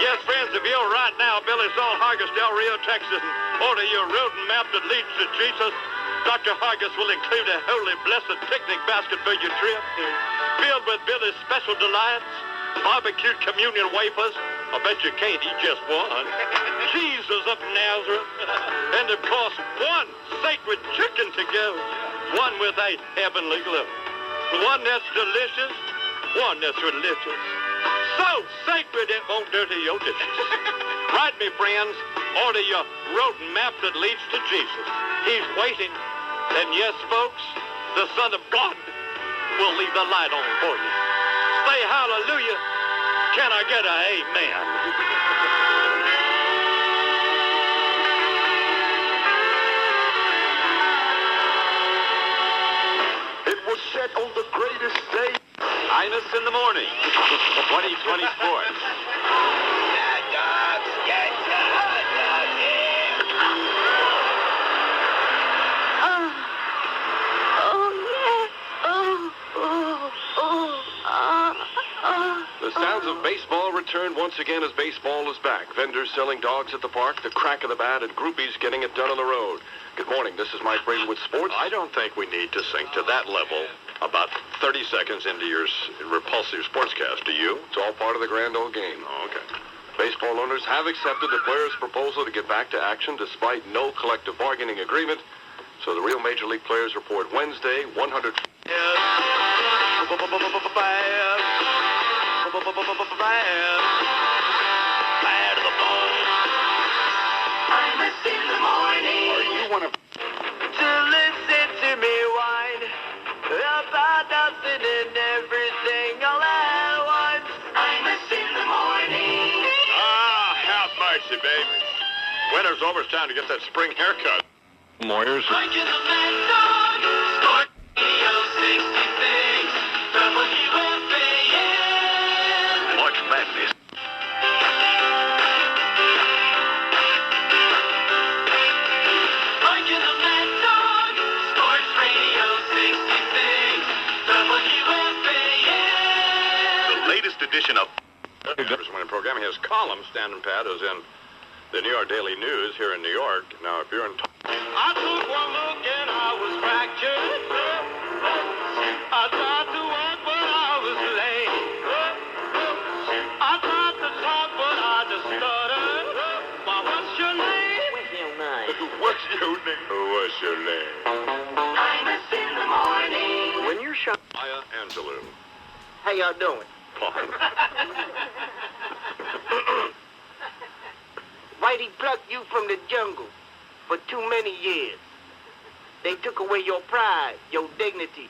Yes, friends, if you're right now, Billy Saul Hargis, Del Rio, Texas, and order your road map that leads to Jesus, Dr. Hargis will include a holy, blessed picnic basket for your trip, filled with Billy's special delights, barbecued communion wafers. I bet you can't eat just one. Jesus of Nazareth, and of course, one sacred chicken to go, one with a heavenly glow, one that's delicious, one that's religious, so sacred it won't dirty your dishes. Right, me friends, order your road map that leads to Jesus. He's waiting, and yes, folks, the Son of God will leave the light on for you. Say hallelujah. Can I get an amen? It was set on the greatest day. Imus in the morning. 2020 sports. The sounds of baseball return once again as baseball is back. Vendors selling dogs at the park, the crack of the bat, and groupies getting it done on the road. Good morning. This is Mike Brady with sports. I don't think we need to sink to that level about 30 seconds into your repulsive sportscast. Do you? It's all part of the grand old game. Oh, okay. Baseball owners have accepted the players' proposal to get back to action despite no collective bargaining agreement. So the real Major League players report Wednesday, 100... Bad of the ball. Imus in the morning. Are you one of... To listen to me whine about nothing and everything all at once. Imus in the morning. Ah, have mercy, baby. Winter's over. It's time to get that spring haircut. Moyers. Like in the Mad Dog. Sport Radio 66. WFAN. March Madness. Like in the Mad Dog. Sports Radio 66. WFAN. The latest edition of the winning program. He has columns, standing pat, as in the New York Daily News here in New York. Now, if you're in... I took one look and I was fractured. I tried to walk but I was lame. I tried to talk but I just stuttered. Why, what's your name? What's your name? What's your name? Imus in the morning. When you're shot... Maya Angelou. How y'all doing? Fine. Whitey plucked you from the jungle for too many years. They took away your pride, your dignity,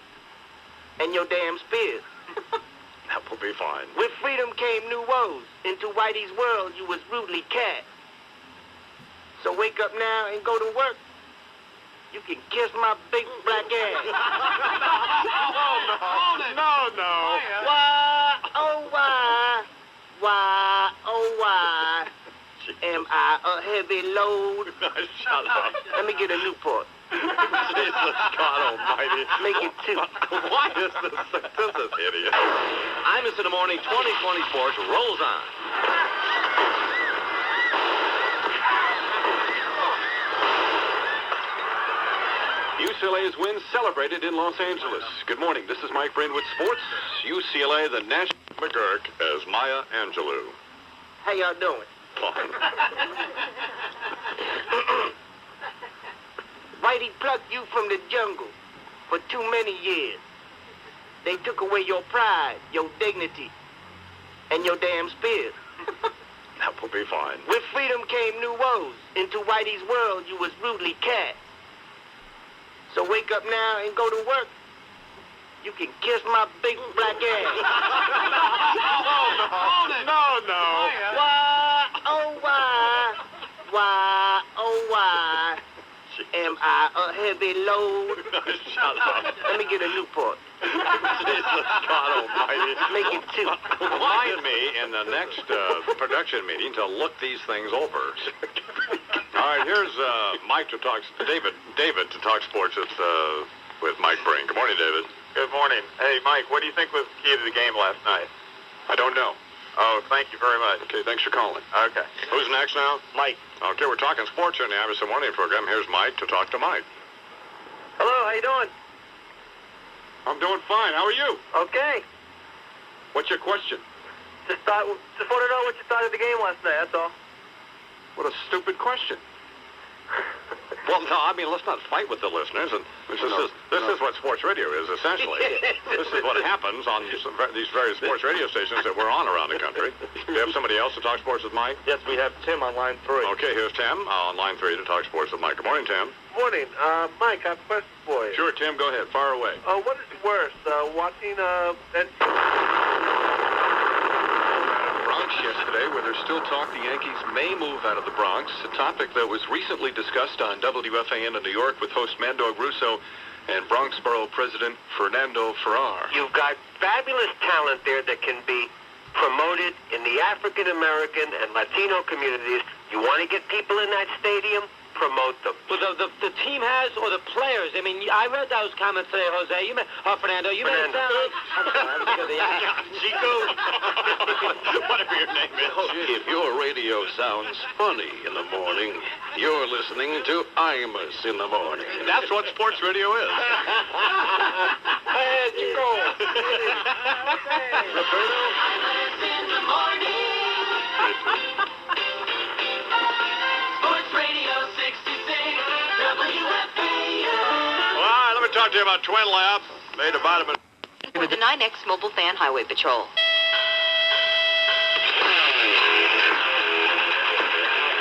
and your damn spears. That will be fine. With freedom came new woes. Into Whitey's world, you was rudely cast. So wake up now and go to work. You can kiss my big black ass. No. Why, oh why, am I a heavy load? Shut up. Let me get a Newport. Jesus God Almighty. Make it two. What is this? This is hideous. Imus in the morning, 2020 sports rolls on. UCLA's win celebrated in Los Angeles. Good morning. This is Mike Brady with sports. UCLA, the national... McGurk as Maya Angelou. How y'all doing? Fine. Whitey plucked you from the jungle for too many years. They took away your pride, your dignity, and your damn spears. That will be fine. With freedom came new woes. Into Whitey's world, you was rudely cast. So wake up now and go to work. You can kiss my big black ass. No. Why, oh why, Why, oh why, am I a heavy load? Shut up. Let me get a Newport. Jesus God almighty. Make it two. Remind me in the next production meeting to look these things over. All right, here's Mike to talk. David to talk sports. It's with Mike Brink. Good morning, David. Good morning. Hey, Mike, what do you think was the key to the game last night? I don't know. Oh, thank you very much. Okay, thanks for calling. Okay. Who's next now? Mike. Okay, we're talking sports here in the Iverson Morning Program. Here's Mike to talk to Mike. Hello, how you doing? I'm doing fine. How are you? Okay. What's your question? Just want to know what you thought of the game last night, that's all. What a stupid question. Well, no, I mean, let's not fight with the listeners. And this is what sports radio is, essentially. This is what happens on these various sports radio stations that we're on around the country. Do you have somebody else to talk sports with Mike? Yes, we have Tim on line 3. Okay, here's Tim on line 3 to talk sports with Mike. Good morning, Tim. Morning. Mike, I have a question for you. Sure, Tim, go ahead. Fire away. What is worse, watching Bronx yesterday, where there's still talk the Yankees may move out of the Bronx, a topic that was recently discussed on WFAN in New York with host Mad Dog Russo and Bronx Borough President Fernando Ferrar. You've got fabulous talent there that can be promoted in the African American and Latino communities. You want to get people in that stadium? Promote them. Well, the team has, or the players. I mean, I read those comments today, Jose. Fernando. You made it sound like... I'm sorry, Chico. Whatever your name is. If your radio sounds funny in the morning, you're listening to Imus in the morning. That's what sports radio is. Hey, Chico. Roberto. Imus in the morning. Sports Radio 66, WFAN. All right, let me talk to you about Twin Lab, made of vitamin. With the 9X Mobile Fan Highway Patrol.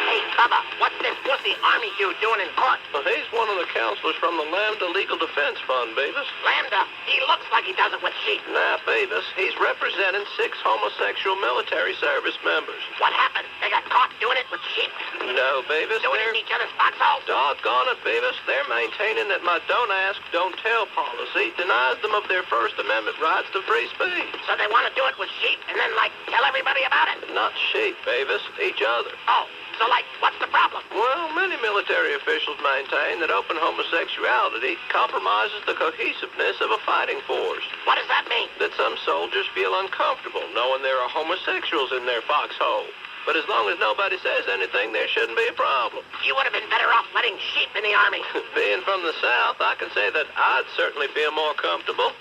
Hey, Bubba, what's this pussy army dude doing in court? Well, he's one of the counselors from the Lambda Legal Defense Fund, Beavis. Lambda, he looks like he does it with sheep. Nah, Beavis, he's representing 6 homosexual military service members. What happened? They got caught doing it with sheep? No, Beavis, Doing it in each other's foxholes? doggone it, Beavis. They're maintaining that my don't ask, don't tell policy denies them of their First Amendment rights to free speech. So they want to do it with sheep and then, tell everybody about it? Not sheep, Beavis, each other. Oh, so, what's the problem? Well, many military officials maintain that open homosexuality compromises the cohesiveness of a fighting force. What does that mean? That some soldiers feel uncomfortable knowing there are homosexuals in their foxhole. But as long as nobody says anything, there shouldn't be a problem. You would have been better off letting sheep in the army. Being from the South, I can say that I'd certainly feel more comfortable.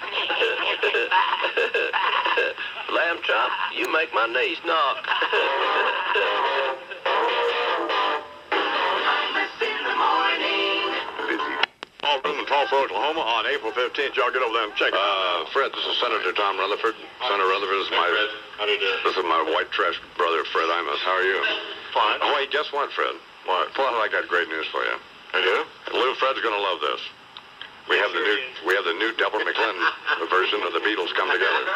Lamb chop, you make my knees knock. In Tulsa, Oklahoma on April 15th. Y'all get over there and check it out. Fred, this is Senator Tom Rutherford. Senator Rutherford is my... Fred. How do you do? This is my white trash brother, Fred Imus. How are you? Fine. Oh, wait, guess what, Fred? What? Well, I got great news for you. I do? Little Fred's gonna love this. We have the new Delbert McClellan version of the Beatles come together.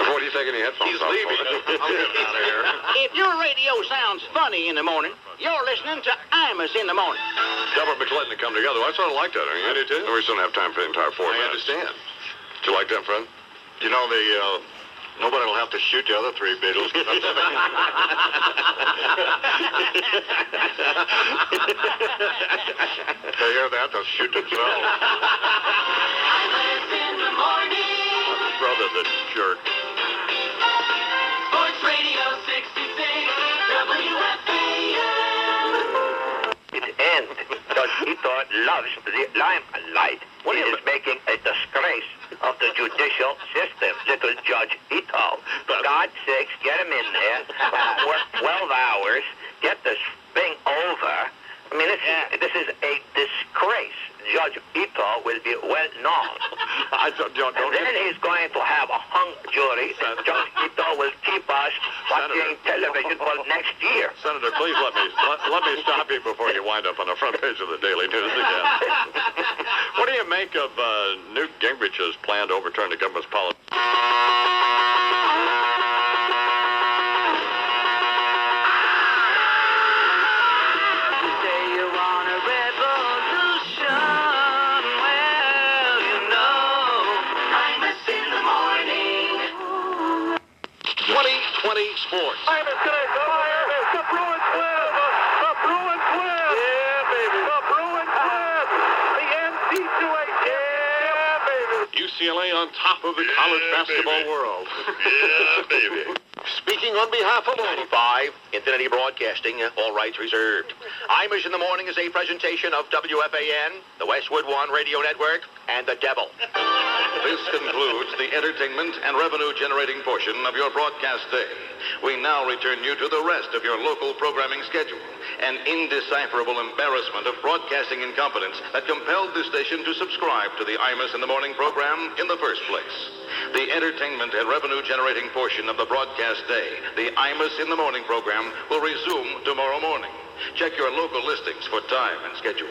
What do you think? Any headphones? He's leaving. I'm getting out of here. If your radio sounds funny in the morning, you're listening to Imus in the morning. Delbert McClellan to come together. I sort of like that. I do too. We still don't have time for the entire 4 minutes. I understand. Do you like that, Fred? You know, nobody will have to shoot the other 3 Beatles. They hear that, they'll shoot themselves. Imus in the morning. Brother, the jerk. Sports Radio 66, WFAN. And Judge Ito loves the limelight. He is making a disgrace of the judicial system, little Judge Ito. For God's sakes, get him in there, work 12 hours, get this thing over. I mean, this is a disgrace. Judge Ito will be well known. And then he's going to have a hung jury, and Judge Ito will keep us watching television for next year. Senator, please let me stop you before you wind up on the front page of the Daily News again. What do you make of Newt Gingrich's plan to overturn the government's policy? UCLA on top of the college basketball world. Yeah, baby. Speaking on behalf of 95 Infinity Broadcasting, all rights reserved. Imus in the Morning is a presentation of WFAN, the Westwood One Radio Network, and the Devil. This concludes the entertainment and revenue-generating portion of your broadcast day. We now return you to the rest of your local programming schedule, an indecipherable embarrassment of broadcasting incompetence that compelled the station to subscribe to the Imus in the Morning program in the first place. The entertainment and revenue-generating portion of the broadcast day, the Imus in the Morning program, will resume tomorrow morning. Check your local listings for time and schedule.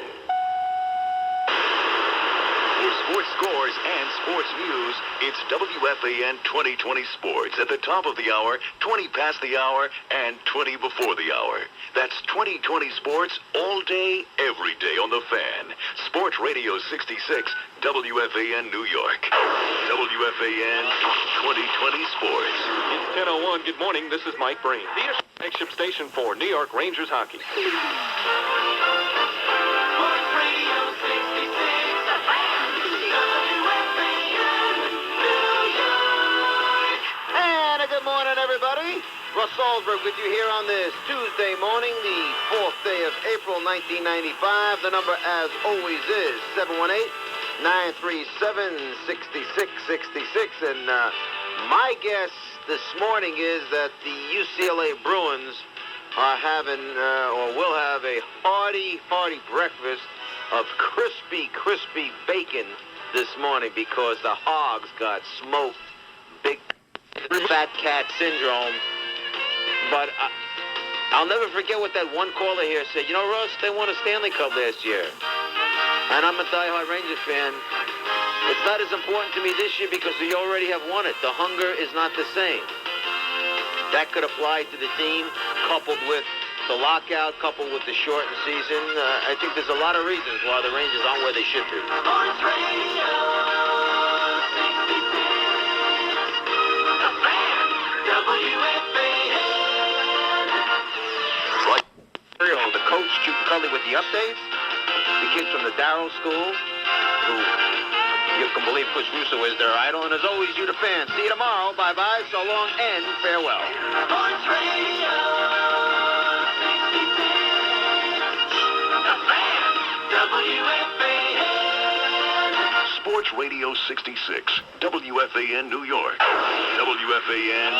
For sports scores and sports news, it's WFAN 2020 Sports at the top of the hour, 20 past the hour, and 20 before the hour. That's 2020 Sports all day, every day on the Fan. Sports Radio 66, WFAN New York. WFAN 2020 Sports. It's 10:01. Good morning. This is Mike Breen. The flagship station for New York Rangers hockey. And a good morning, everybody. Russ Salzberg with you here on this Tuesday morning, the 4th day of April, 1995. The number, as always, is 718-937-6666. And my guess this morning is that the UCLA Bruins are having, or will have, a hearty breakfast of crispy bacon this morning because the Hogs got smoked. Big fat cat syndrome. But I'll never forget what that one caller here said. You know, Russ, they won a Stanley Cup last year. And I'm a diehard Rangers fan. It's not as important to me this year because we already have won it. The hunger is not the same. That could apply to the team, coupled with the lockout, coupled with the shortened season. I think there's a lot of reasons why the Rangers aren't where they should be. Sports Radio 66. The Fan. WFAN. Right. The coach, Cute Cully, with the updates. The kids from the Darrow School, who you can believe Chris Russo is their idol. And as always, you the fans. See you tomorrow. Bye-bye, so long, and farewell. Sports Radio 66. The Fan. WFAN. Sports Radio 66, WFAN New York. WFAN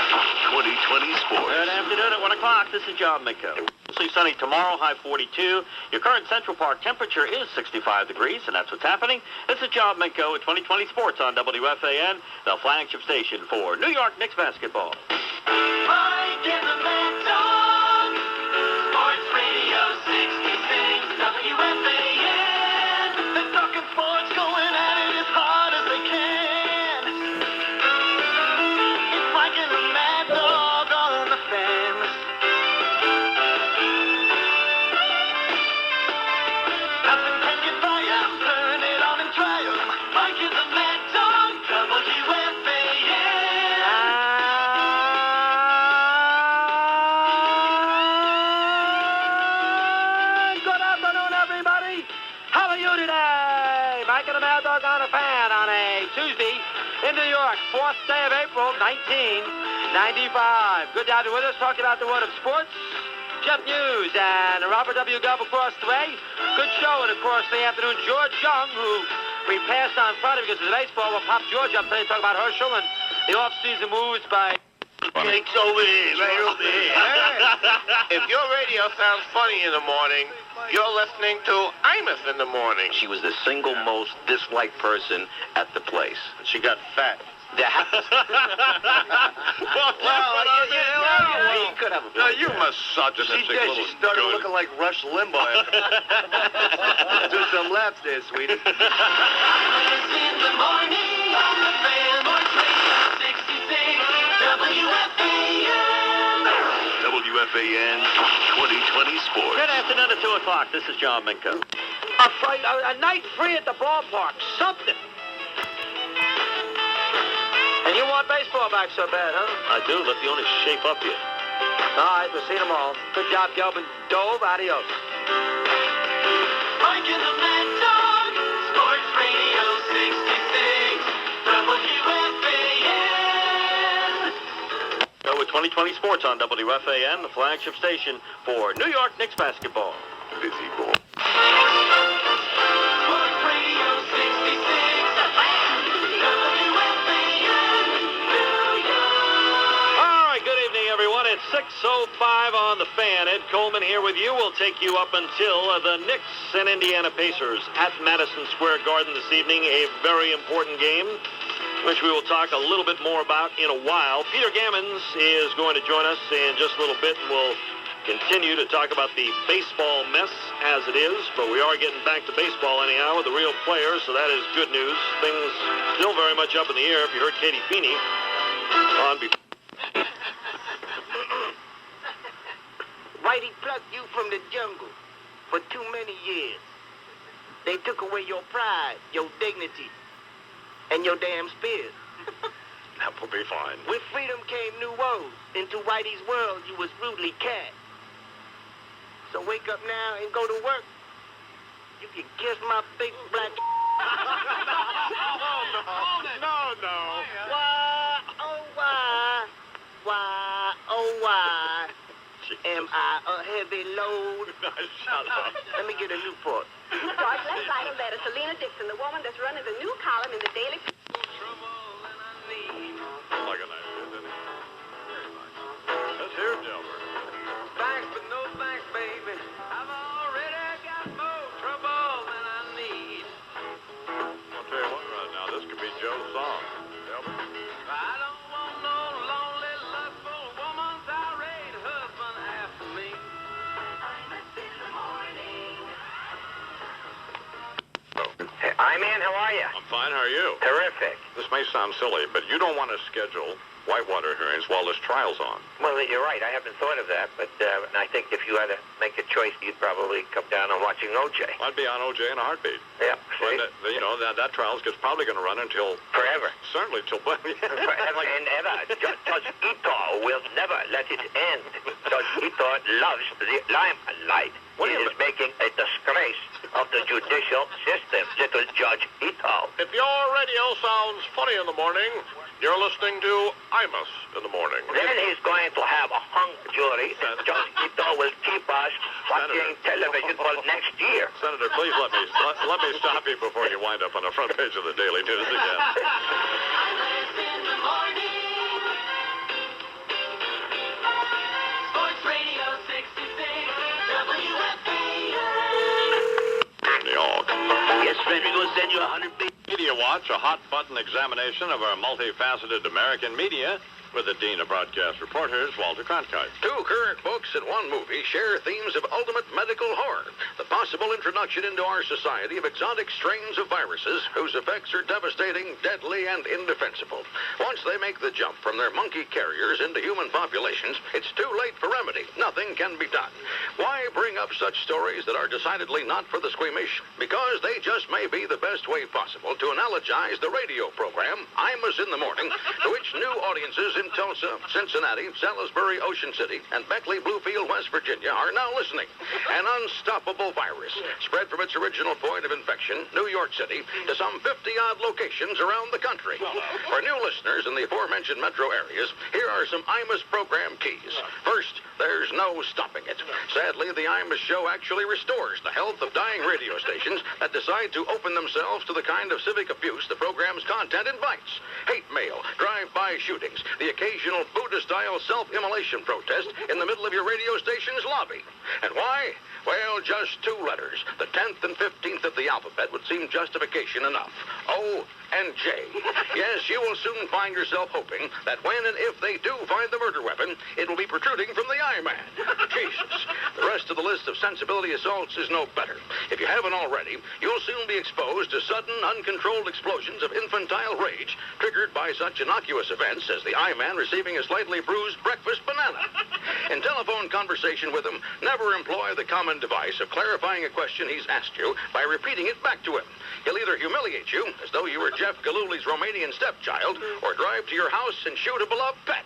2020 Sports. Good afternoon at 1 o'clock. This is John Minko. Mostly sunny tomorrow, high 42. Your current Central Park temperature is 65 degrees, and that's what's happening. This is John Minko at 2020 Sports on WFAN, the flagship station for New York Knicks basketball. Mike and the Mad Dog. Sports Radio 66, WFAN. They're talking sports, going at it as hard as they can. It's Mike and the Mad Dog on the Fan. Nothing can get by 'em, turn it on and try 'em. Mike and the Mad Dog, WFAN. Good afternoon, everybody. How are you today? Mike and the Mad Dog on a Fan on a Tuesday in New York, 4th day of April, 1995. Good to have you with us, talking about the world of sports. Jeff News and Robert W. Gub across the way. Good show, and across the afternoon, George Young, who we passed on Friday because of the baseball. We'll pop George up today to talk about Herschel and the off-season moves by... It's over here, right over here. If your radio sounds funny in the morning, you're listening to Imus in the morning. She was the single most disliked person at the place. She got fat. You could have a Now, you misogynistic She did. little She started goon. looking like Rush Limbaugh. Do some laps there, sweetie. In the morning on the Fan. Sports Radio 66, WFAN. WFAN 2020 Sports. Good afternoon at 2 o'clock. This is John Minko. A night free at the ballpark. Something. And you want baseball back so bad, huh? I do. Let the owners shape up here. All right, we'll see you tomorrow. Good job, Gelbin. Dove. Adios. Mike and the Mad Dog. Sports Radio 66, WFAN. Go with 2020 Sports on WFAN, the flagship station for New York Knicks basketball. Busy boy. Sports Radio 66. WFAN, New York. All right, good evening, everyone. It's 6:05 on the fan. Ed Coleman here with you. We'll take you up until the Knicks and Indiana Pacers at Madison Square Garden this evening. A very important game, which we will talk a little bit more about in a while. Peter Gammons is going to join us in just a little bit, and we'll continue to talk about the baseball mess as it is, but we are getting back to baseball anyhow with the real players, so that is good news. Things still very much up in the air. If you heard Katie Feeney on before. Whitey plucked you from the jungle for too many years. They took away your pride, your dignity, and your damn spears. That will be fine. With freedom came new woes. Into Whitey's world, you was rudely cast. So wake up now and go to work. You can kiss my big black. No. Why, oh why, am I a heavy load? Shut up. Let me get a Newport. George, let's write a letter to Lena Dixon, the woman that's running the new column in the Daily. Like a nice, isn't it? Very nice. Let's hear it, Delbert. Thanks, but no thanks, baby. I've already got more trouble than I need. I'll tell you what right now, this could be Joe's song. Delbert? I don't want no lonely, lustful woman's irate husband after me. Hey, I'm how are you? I'm fine, how are you? Terrific. This may sound silly, but you don't want to schedule whitewater hearings while this trial's on. Well, you're right. I haven't thought of that, but I think if you had to make a choice, you'd probably come down on watching O.J. I'd be on O.J. in a heartbeat. Yeah. But, that trial's probably going to run until... Forever. Certainly till... Forever and ever. Judge Ito will never let it end. Judge Ito loves the limelight. He is making a disgrace of the judicial system, little Judge Ito. If your radio sounds funny in the morning, you're listening to Imus in the morning. Then he's going to have a hung jury. Judge Ito will keep us watching television for next year. Senator, please let me stop you before you wind up on the front page of the Daily News again. In the morning. Sports Radio 66. WFAN. New York. Yes, friend, we're going to send you 100 big... Media Watch, a hot-button examination of our multifaceted American media with the Dean of Broadcast Reporters, Walter Cronkite. Two current books and one movie share themes of ultimate medical horror. The possible introduction into our society of exotic strains of viruses whose effects are devastating, deadly, and indefensible. Once they make the jump from their monkey carriers into human populations, it's too late for remedy. Nothing can be done. Why bring up such stories that are decidedly not for the squeamish? Because they just may be the best way possible to analogize the radio program, Imus in the Morning, to which new audiences in Tulsa, Cincinnati, Salisbury, Ocean City, and Beckley, Bluefield, West Virginia are now listening. An unstoppable virus spread from its original point of infection, New York City, to some 50-odd locations around the country. For new listeners in the aforementioned metro areas, here are some Imus program keys. First, there's no stopping it. Sadly, the Imus show actually restores the health of dying radio stations that decide to open themselves to the kind of civic abuse the program's content invites. Hate mail, drive-by shootings, the occasional Buddha-style self-immolation protest in the middle of your radio station's lobby. And why? Well, just two letters. The 10th and 15th of the alphabet would seem justification enough. O and J. Yes, you will soon find yourself hoping that when and if they do find the murder weapon, it will be protruding from the eye man. Jesus. The rest of the list of sensibility assaults is no better. If you haven't already, you'll soon be exposed to sudden, uncontrolled explosions of infantile rage triggered by such innocuous events as the eye man receiving a slightly bruised breakfast banana. In telephone conversation with him, never employ the common device, device of clarifying a question he's asked you by repeating it back to him. He'll either humiliate you, as though you were Jeff Galooly's Romanian stepchild, or drive to your house and shoot a beloved pet.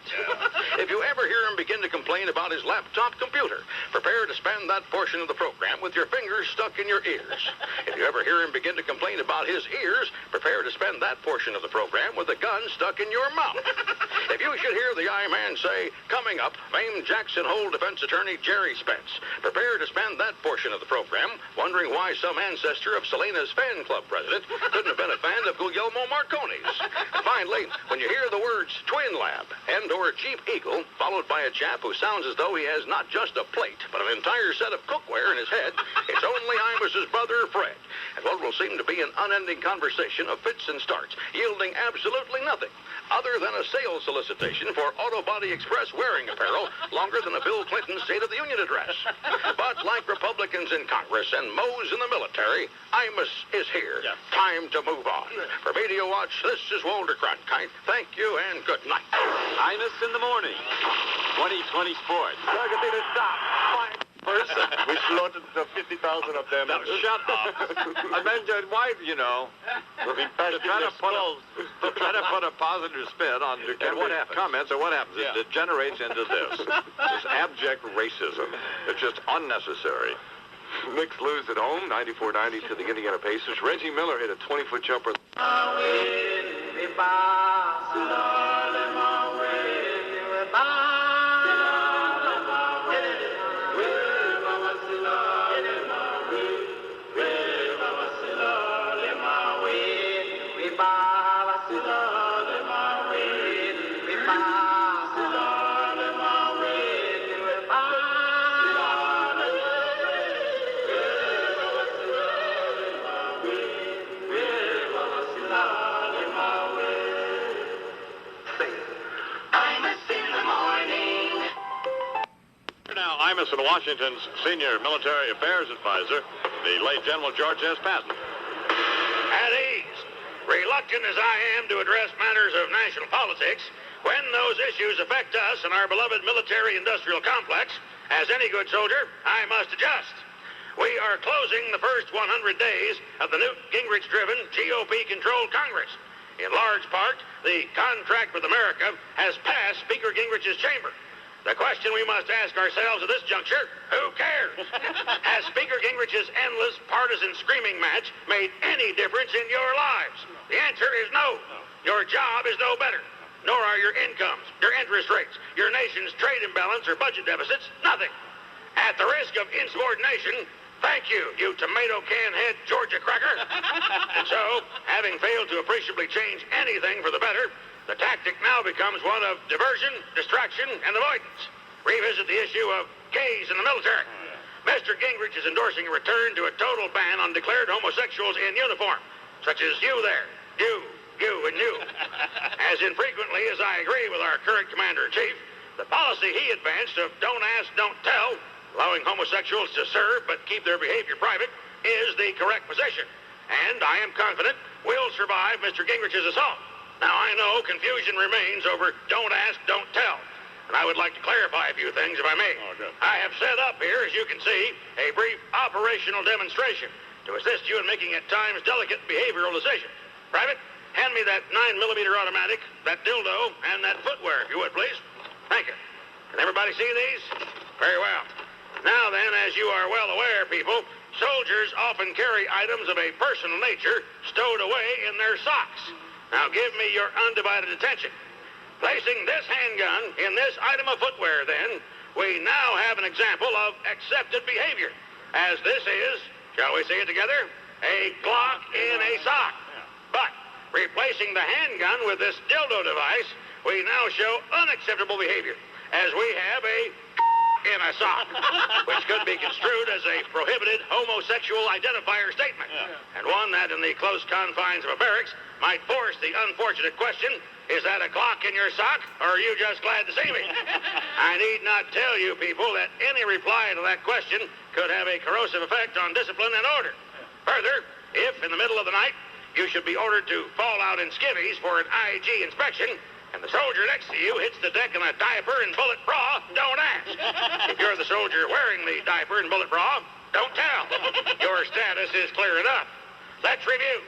If you ever hear him begin to complain about his laptop computer, prepare to spend that portion of the program with your fingers stuck in your ears. If you ever hear him begin to complain about his ears, prepare to spend that portion of the program with a gun stuck in your mouth. If you should hear the I-Man say, coming up, famed Jackson Hole defense attorney Jerry Spence, prepare to spend that portion of the program wondering why some ancestor of Selena's fan club president couldn't have been a fan of Guglielmo Marconi's. Finally, when you hear the words Twin Lab and or Cheap Eagle, followed by a chap who sounds as though he has not just a plate, but an entire set of cookware in his head, it's only Imus's brother Fred, and what will seem to be an unending conversation of fits and starts, yielding absolutely nothing other than a sales solicitation for Auto Body Express wearing apparel longer than a Bill Clinton State of the Union address. But like Republicans in Congress and Moes in the military, Imus is here. Yes. Time to move on. For Media Watch, this is Walter Cronkite. Thank you and good night. Imus in the morning. 2020 Sports. Stop. Person. We slaughtered 50,000 of them. Now, shut up. I mean, why, you know, to try to put a positive spin on the comments, or what happens? It degenerates into this abject racism. It's just unnecessary. Knicks lose at home, 94-90 to the Indiana Pacers. Reggie Miller hit a 20-foot jumper. Imus and Washington's senior military affairs advisor, the late General George S. Patton. At ease. Reluctant as I am to address matters of national politics, when those issues affect us and our beloved military-industrial complex, as any good soldier, I must adjust. We are closing the first 100 days of the Newt Gingrich-driven GOP-controlled Congress. In large part, the contract with America has passed Speaker Gingrich's chamber. The question we must ask ourselves at this juncture, who cares? Has Speaker Gingrich's endless partisan screaming match made any difference in your lives? The answer is no. Your job is no better, nor are your incomes, your interest rates, your nation's trade imbalance or budget deficits, nothing. At the risk of insubordination, thank you, you tomato can head Georgia cracker. And so, having failed to appreciably change anything for the better, the tactic now becomes one of diversion, distraction, and avoidance. Revisit the issue of gays in the military. Mr. Gingrich is endorsing a return to a total ban on declared homosexuals in uniform, such as you there, you, and you. As infrequently as I agree with our current commander-in-chief, the policy he advanced of don't ask, don't tell, allowing homosexuals to serve but keep their behavior private, is the correct position. And I am confident will survive Mr. Gingrich's assault. Now, I know confusion remains over don't ask, don't tell. And I would like to clarify a few things, if I may. I have set up here, as you can see, a brief operational demonstration to assist you in making at times delicate behavioral decisions. Private, hand me that 9mm automatic, that dildo, and that footwear, if you would, please. Thank you. Can everybody see these? Very well. Now then, as you are well aware, people, soldiers often carry items of a personal nature stowed away in their socks. Now give me your undivided attention. Placing this handgun in this item of footwear, then, we now have an example of accepted behavior, as this is, shall we say it together, a Glock in a sock. But replacing the handgun with this dildo device, we now show unacceptable behavior, as we have a in a sock, which could be construed as a prohibited homosexual identifier statement, and one that in the close confines of a barracks might force the unfortunate question, is that a clock in your sock, or are you just glad to see me? I need not tell you people that any reply to that question could have a corrosive effect on discipline and order. Further, if in the middle of the night you should be ordered to fall out in skivvies for an IG inspection, and the soldier next to you hits the deck in a diaper and bullet bra, don't ask. If you're the soldier wearing the diaper and bullet bra, Don't tell. Your status is clear enough. Let's review.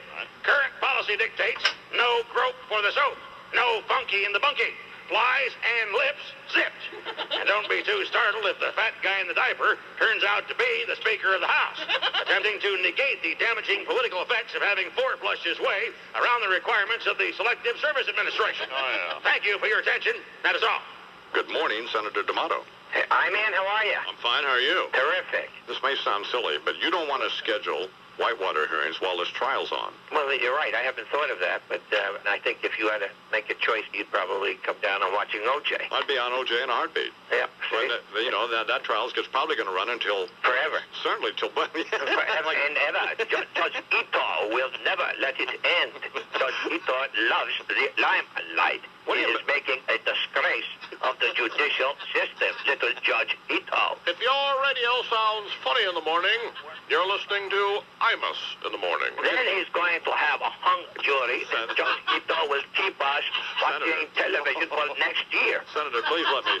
Current policy dictates no grope for the soap, no funky in the bunkie, flies and lips zipped. And don't be too startled if the fat guy in the diaper turns out to be the Speaker of the House, attempting to negate the damaging political effects of having four-flushed his way around the requirements of the Selective Service Administration. Oh, yeah. Thank you for your attention. That is all. Good morning, Senator D'Amato. Hey, man, how are you? I'm fine. How are you? Terrific. This may sound silly, but you don't want to schedule whitewater hearings while this trial's on. Well, you're right. I haven't thought of that, but I think if you had to make a choice, you'd probably come down on watching O.J. I'd be on O.J. in a heartbeat. Yeah. But, that trial's probably going to run until... Forever. Certainly till... Forever and ever. Judge Ito will never let it end. Judge Ito loves the limelight. He is making a disgrace of the judicial system, little Judge Ito. If your radio sounds funny in the morning, you're listening to Imus in the morning. Then he's going to have a hung jury, and Judge Ito will keep us watching television for next year. Senator, please let me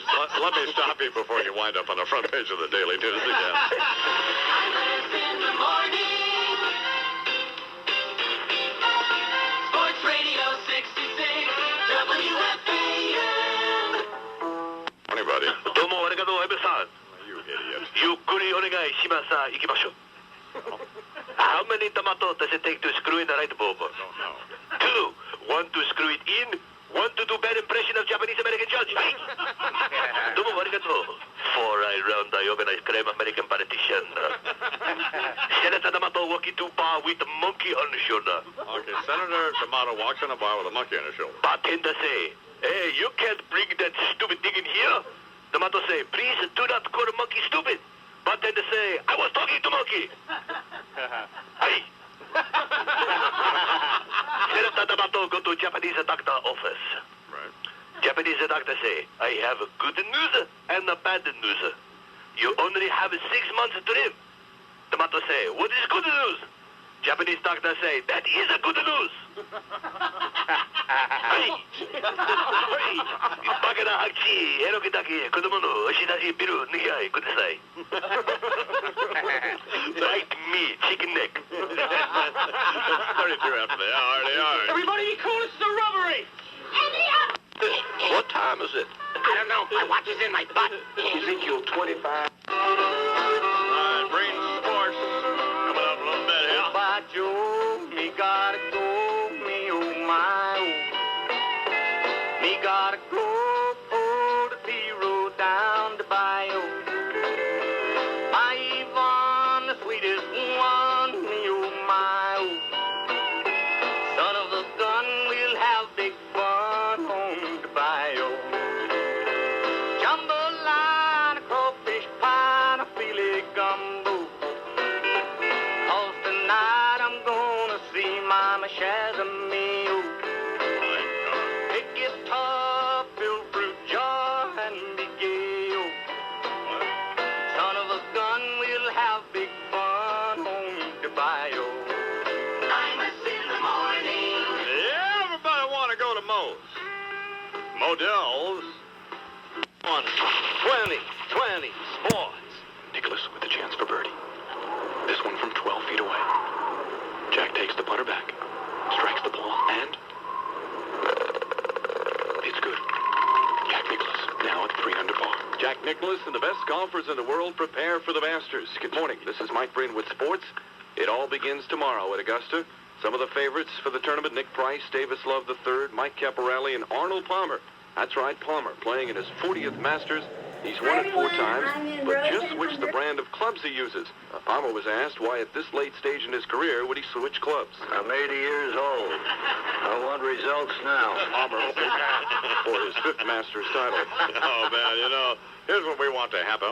stop you before you wind up on the front page of the Daily News again. Imus in the morning. Sports Radio 66, WFAN. Morning, buddy. どうもありがとう、エブさん。 You idiot. ゆっくりお願いします。行きましょう。How many tomatoes does it take to screw in the right bulb? Don't know. 2. 1 to screw it in. 1 to do bad impression of Japanese American judge. どうもありがとう。For I round I organize crime American politician. Senator D'Amato walking to bar with a monkey on the shoulder. Okay, Senator D'Amato walks in a bar with a monkey on his shoulder. Bartender say, hey, you can't bring that stupid thing in here. D'Amato say, please do not call a monkey stupid. Bartender say, I was talking to monkey. Hey. Senator D'Amato go to Japanese doctor office. Right. Japanese doctor say, I have good news and bad news. You only have 6 months to live. D'Amato say, what is good news? Japanese doctor say, that is a good news. Hey. Hey. バカなハクチ、エロゲだけ、子供の押し出しビル、脱ぎ合いください。Like me, chicken neck. 32 after the hour, the hour. Everybody be cool, this is a robbery! What time is it? I don't know. My watch is in my butt. Ezekiel 25. Green Sports coming up a little bit here. By Joe, me gotta go, me oh my oh. Me gotta go for the B-road down the bayou. My Yvonne, the sweetest one, me oh my oh. Son of a gun, we'll have big fun on the bayou. Jambalaya, crawfish pie, a filet gumbo. 'Cause tonight I'm gonna see Mama Shazamio. Big guitar, filled fruit jar, and big gale. Son of a gun, we'll have big fun on the bayou. Imus in the morning. Yeah, everybody want to go to Moe's. Modell's 20 sports. Nicholas with a chance for birdie. This one from 12 feet away. Jack takes the putter back, strikes the ball, and it's good. Jack Nicklaus now at 3 under par. Jack Nicklaus and the best golfers in the world prepare for the Masters. Good morning. This is Mike Breen with sports. It all begins tomorrow at Augusta. Some of the favorites for the tournament: Nick Price, Davis Love III, Mike Caporelli, and Arnold Palmer. That's right, Palmer, playing in his 40th Masters. He's won it 4 times, but just switched the brand of clubs he uses. Palmer was asked why at this late stage in his career would he switch clubs. I'm 80 years old. I want results now. Palmer hoping for his 5th Masters title. Oh, man, here's what we want to happen.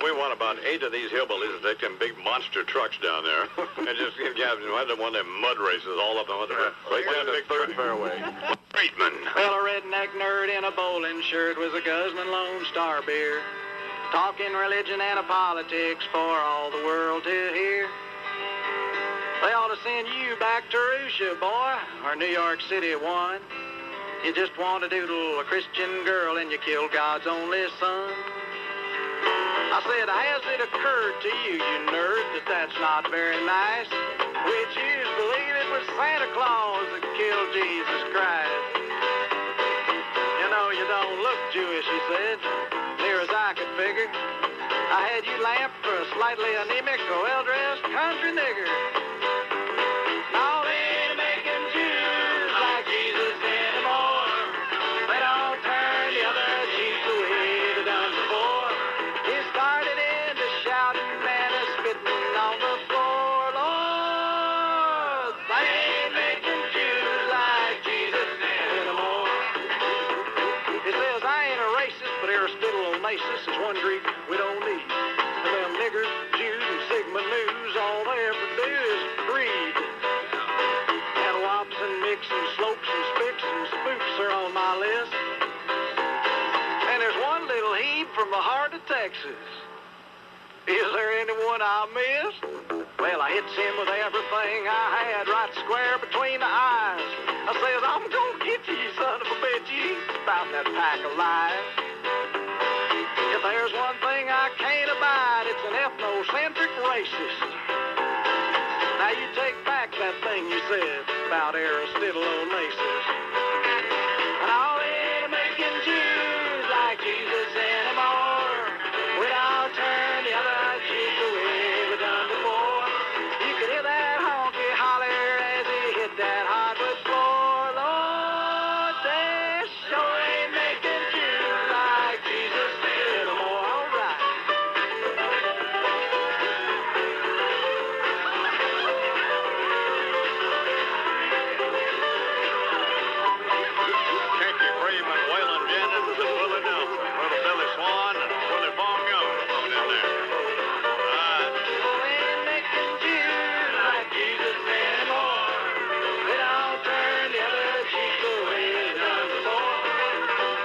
We want about 8 of these hillbillies to take them big monster trucks down there and just have one of them mud races all up on the Right down to the 3rd fairway. Friedman. Well, a redneck nerd in a bowling shirt was a guzzling Lone Star beer, talking religion and politics for all the world to hear. They ought to send you back to Russia, boy, or New York City one. You just want to doodle a Christian girl and you kill God's only son. I said, has it occurred to you, you nerd, that that's not very nice? Would you believe it was Santa Claus that killed Jesus Christ? You know, you don't look Jewish, he said, near as I could figure. I had you lamped for a slightly anemic, well-dressed country nigger. Now they ain't making Jews like Jesus anymore. They don't turn the other cheek the way they done before. He started into shouting and a spitting on the floor. Lord, they ain't making Jews like Jesus anymore. He says, I ain't a racist, but Aristotle Onassis is one Greek we don't need. And them niggers, Jews, and Sigma News, all they ever do is breed. And wops and mix and slopes and spicks and spoofs are on my list. And there's one little heave from the heart of Texas. Is there anyone I missed? Well, I hits him with everything I had right square between the eyes. I says, I'm gonna get you, son of a bitch. You about that pack of lies. If there's one thing I can't abide, it's an ethnocentric racist. Now you take back that thing you said about Aristotle Onassis. And all ain't making Jews like Jesus anymore. We don't turn the other cheek the way we done before. You could hear that honky holler as he hit that hardwood floor. Lord, they sure ain't making Jews like Jesus anymore. All right. Kinky Freeman, Waylon Jennings, and Willie Nelson. Little Billy Swan and Willie Baum Young thrown in there. Ain't making Jews like Jesus anymore. They don't turn the other cheek the way they done before.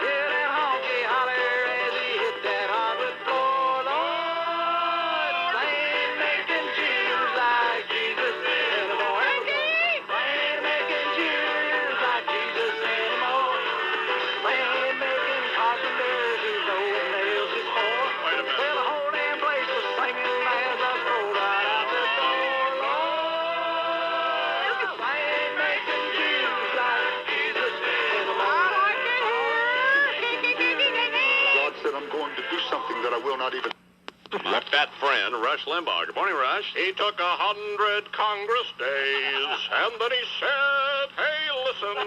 Hear that honky holler as he hit that hardwood floor. Lord, they ain't making Jews like Jesus anymore. They ain't making Jews like Jesus anymore. They ain't making carpenters who know what nails is for. Wait a minute. Well, the whole damn place was singing as I strolled right out the door. Lord, they ain't making Jews like Jesus anymore. God said I'm going to do something that I will not even... Left that friend, Rush Limbaugh. Good morning, Rush. He took 100 Congress days, and then he said, hey, listen,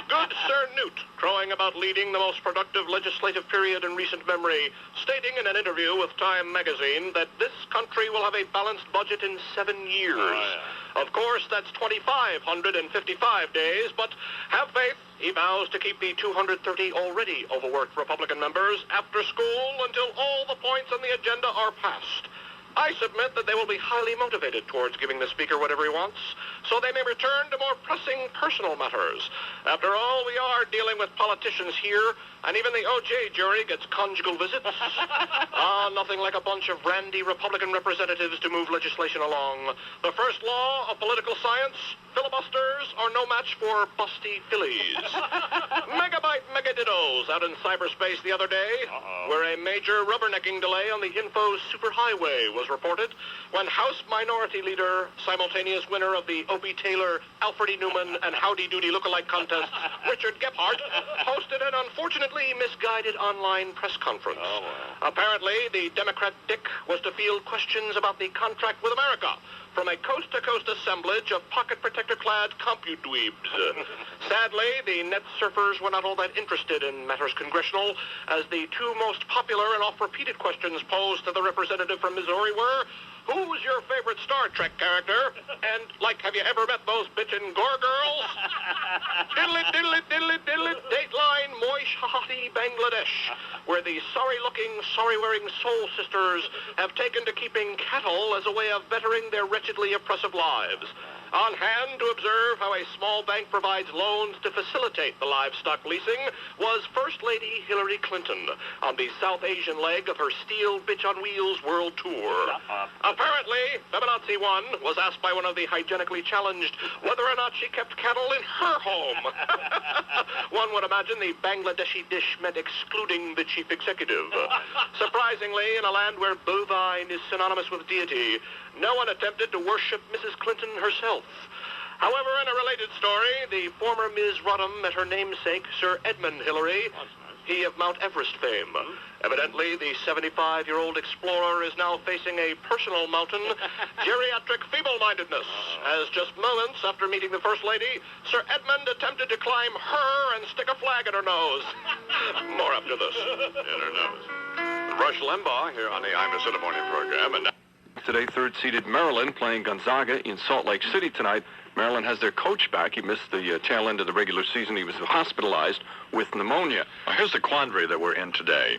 good Sir Newt, crowing about leading the most productive legislative period in recent memory, stating in an interview with Time magazine that this country will have a balanced budget in 7 years. Of course, that's 2,555 days, but have faith. He vows to keep the 230 already overworked Republican members after school until all the points on the agenda are passed. I submit that they will be highly motivated towards giving the Speaker whatever he wants, so they may return to more pressing personal matters. After all, we are dealing with politicians here, and even the O.J. jury gets conjugal visits. Nothing like a bunch of randy Republican representatives to move legislation along. The first law of political science, filibusters are no match for busty fillies. Megabyte megadittos out in cyberspace the other day, where a major rubbernecking delay on the info superhighway was reported when House Minority Leader, simultaneous winner of the Opie Taylor, Alfred E. Newman, and Howdy Doody lookalike contests, Richard Gephardt, hosted an unfortunately misguided online press conference. Apparently, the Democrat Dick was to field questions about the contract with America from a coast-to-coast assemblage of pocket protector-clad compudweebs. Sadly, the net surfers were not all that interested in matters congressional, as the two most popular and oft-repeated questions posed to the representative from Missouri were, who's your favorite Star Trek character? And, like, have you ever met those bitchin' gore girls? Diddly, diddly, diddly, diddly, Dateline, Moish, Hahati, Bangladesh, where the sorry-looking, sorry-wearing soul sisters have taken to keeping cattle as a way of bettering their wretchedly oppressive lives. On hand to observe how a small bank provides loans to facilitate the livestock leasing was First Lady Hillary Clinton on the South Asian leg of her Steel Bitch on Wheels World Tour. Apparently, Feminazi One was asked by one of the hygienically challenged whether or not she kept cattle in her home. One would imagine the Bangladeshi dish meant excluding the chief executive. Surprisingly, in a land where bovine is synonymous with deity, no one attempted to worship Mrs. Clinton herself. However, in a related story, the former Ms. Rodham met her namesake, Sir Edmund Hillary, he of Mount Everest fame. Evidently, the 75-year-old explorer is now facing a personal mountain, geriatric feeble-mindedness, as just moments after meeting the First Lady, Sir Edmund attempted to climb her and stick a flag in her nose. More after this. In her nose. Rush Limbaugh here on the Imus in the Morning program. And today, third-seeded Maryland playing Gonzaga in Salt Lake City tonight. Maryland has their coach back. He missed the tail end of the regular season. He was hospitalized with pneumonia. Well, here's the quandary that we're in today.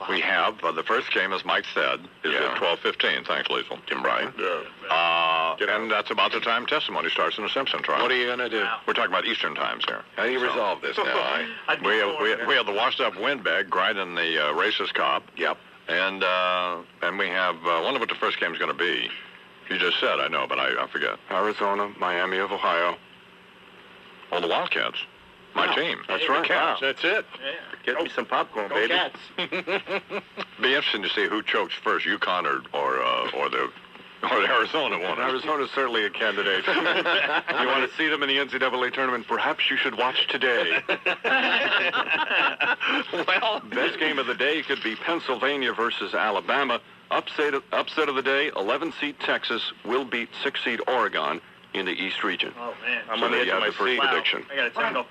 We have, the first game, as Mike said, is at 12:15. Thanks, Liesl. Right. And that's about the time testimony starts in the Simpson trial. What are you going to do? We're talking about Eastern times here. How do you resolve this now? We have the washed-up windbag grinding the racist cop. Yep. And we have, I wonder what the first game's going to be. You just said, I know, but I forget. Arizona, Miami of Ohio. Oh, the Wildcats. My team. That's right. Cats. That's it. Get me some popcorn, baby. Cats. Be interesting to see who chokes first, UConn or the Arizona one. Arizona's certainly a candidate. You want to see them in the NCAA tournament? Perhaps you should watch today. Well, best game of the day could be Pennsylvania versus Alabama. Upset of the day, 11-seed Texas will beat 6-seed Oregon in the East region. Oh, man. I'm So on the there edge you of my have the first seat. prediction. I got a tango.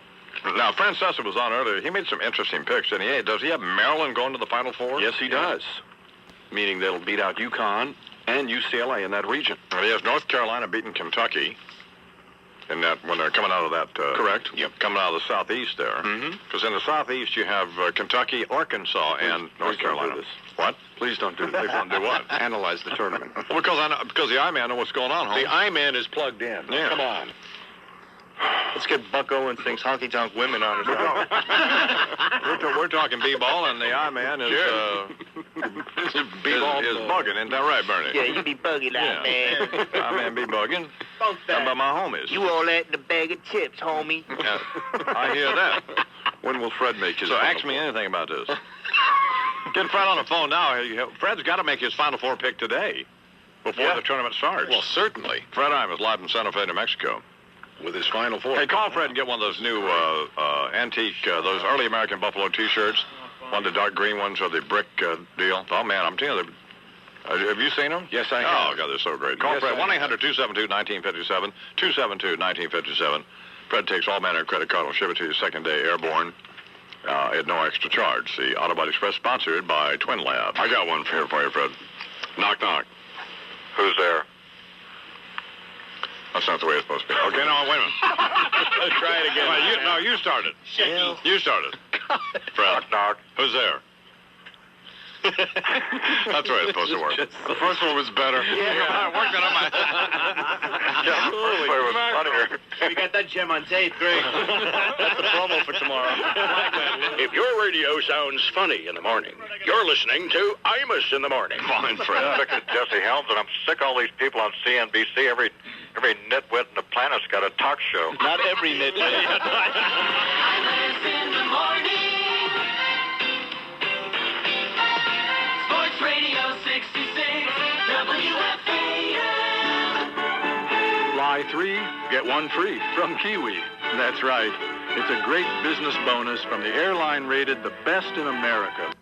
Now, Francesa was on earlier. He made some interesting picks, didn't he? Hey, does he have Maryland going to the Final Four? Yes, he does. Meaning they'll beat out UConn and UCLA in that region. Well, he has North Carolina beating Kentucky. In that, when they're coming out of that... Correct. Yep. Coming out of the Southeast there. Because in the Southeast, you have Kentucky, Arkansas, and North Carolina. Do this. What? Please don't do this. Please don't do what? Analyze the tournament. Well, because the I-Man knows what's going on, Holmes. The I-Man is plugged in. Yeah. Come on. Let's get Buck Owens sings Honky Tonk Women on his own. We're talking B-ball, and the I-Man is... B-ball is bugging. Isn't that right, Bernie? Yeah, you be bugging that, man. I-Man be bugging. Funk How that. about my homies? You all that in a bag of chips, homie. Yeah, I hear that. When will Fred make his So Final ask me Four? anything about this. Get Fred on the phone now. Fred's got to make his Final Four pick today before the tournament starts. Well, certainly. Fred Imus live in Santa Fe, New Mexico. With his Final Four. Hey, call Fred and get one of those new antique, those early American Buffalo T-shirts. One of the dark green ones or the brick deal. Oh, man, I'm telling you, have you seen them? Yes, I have. Oh, God, they're so great. Call Yes, Fred, I have. 1-800-272-1957, 272-1957. Fred takes all manner of credit card. Will ship it to you second day airborne at no extra charge. The Auto Body Express sponsored by Twin Lab. I got one here for you, Fred. Knock, knock. Who's there? That's not the way it's supposed to be. Okay, no, wait a minute. Let's try it again. You started. Hell. You started. Fred. Knock, knock. Who's there? That's the way it's supposed to work. The first one was better. I worked it on my... Holy funnier. We got that gem on tape. Great. That's the promo for tomorrow. If your radio sounds funny in the morning, you're listening to Imus in the Morning. Fine, Fred. I'm sick of Jesse Helms, and I'm sick of all these people on CNBC. Every nitwit in the planet's got a talk show. Not every nitwit. Imus in the morning. Sports Radio 66, WFAN. Fly 3, get 1 free from Kiwi. That's right. It's a great business bonus from the airline rated the best in America.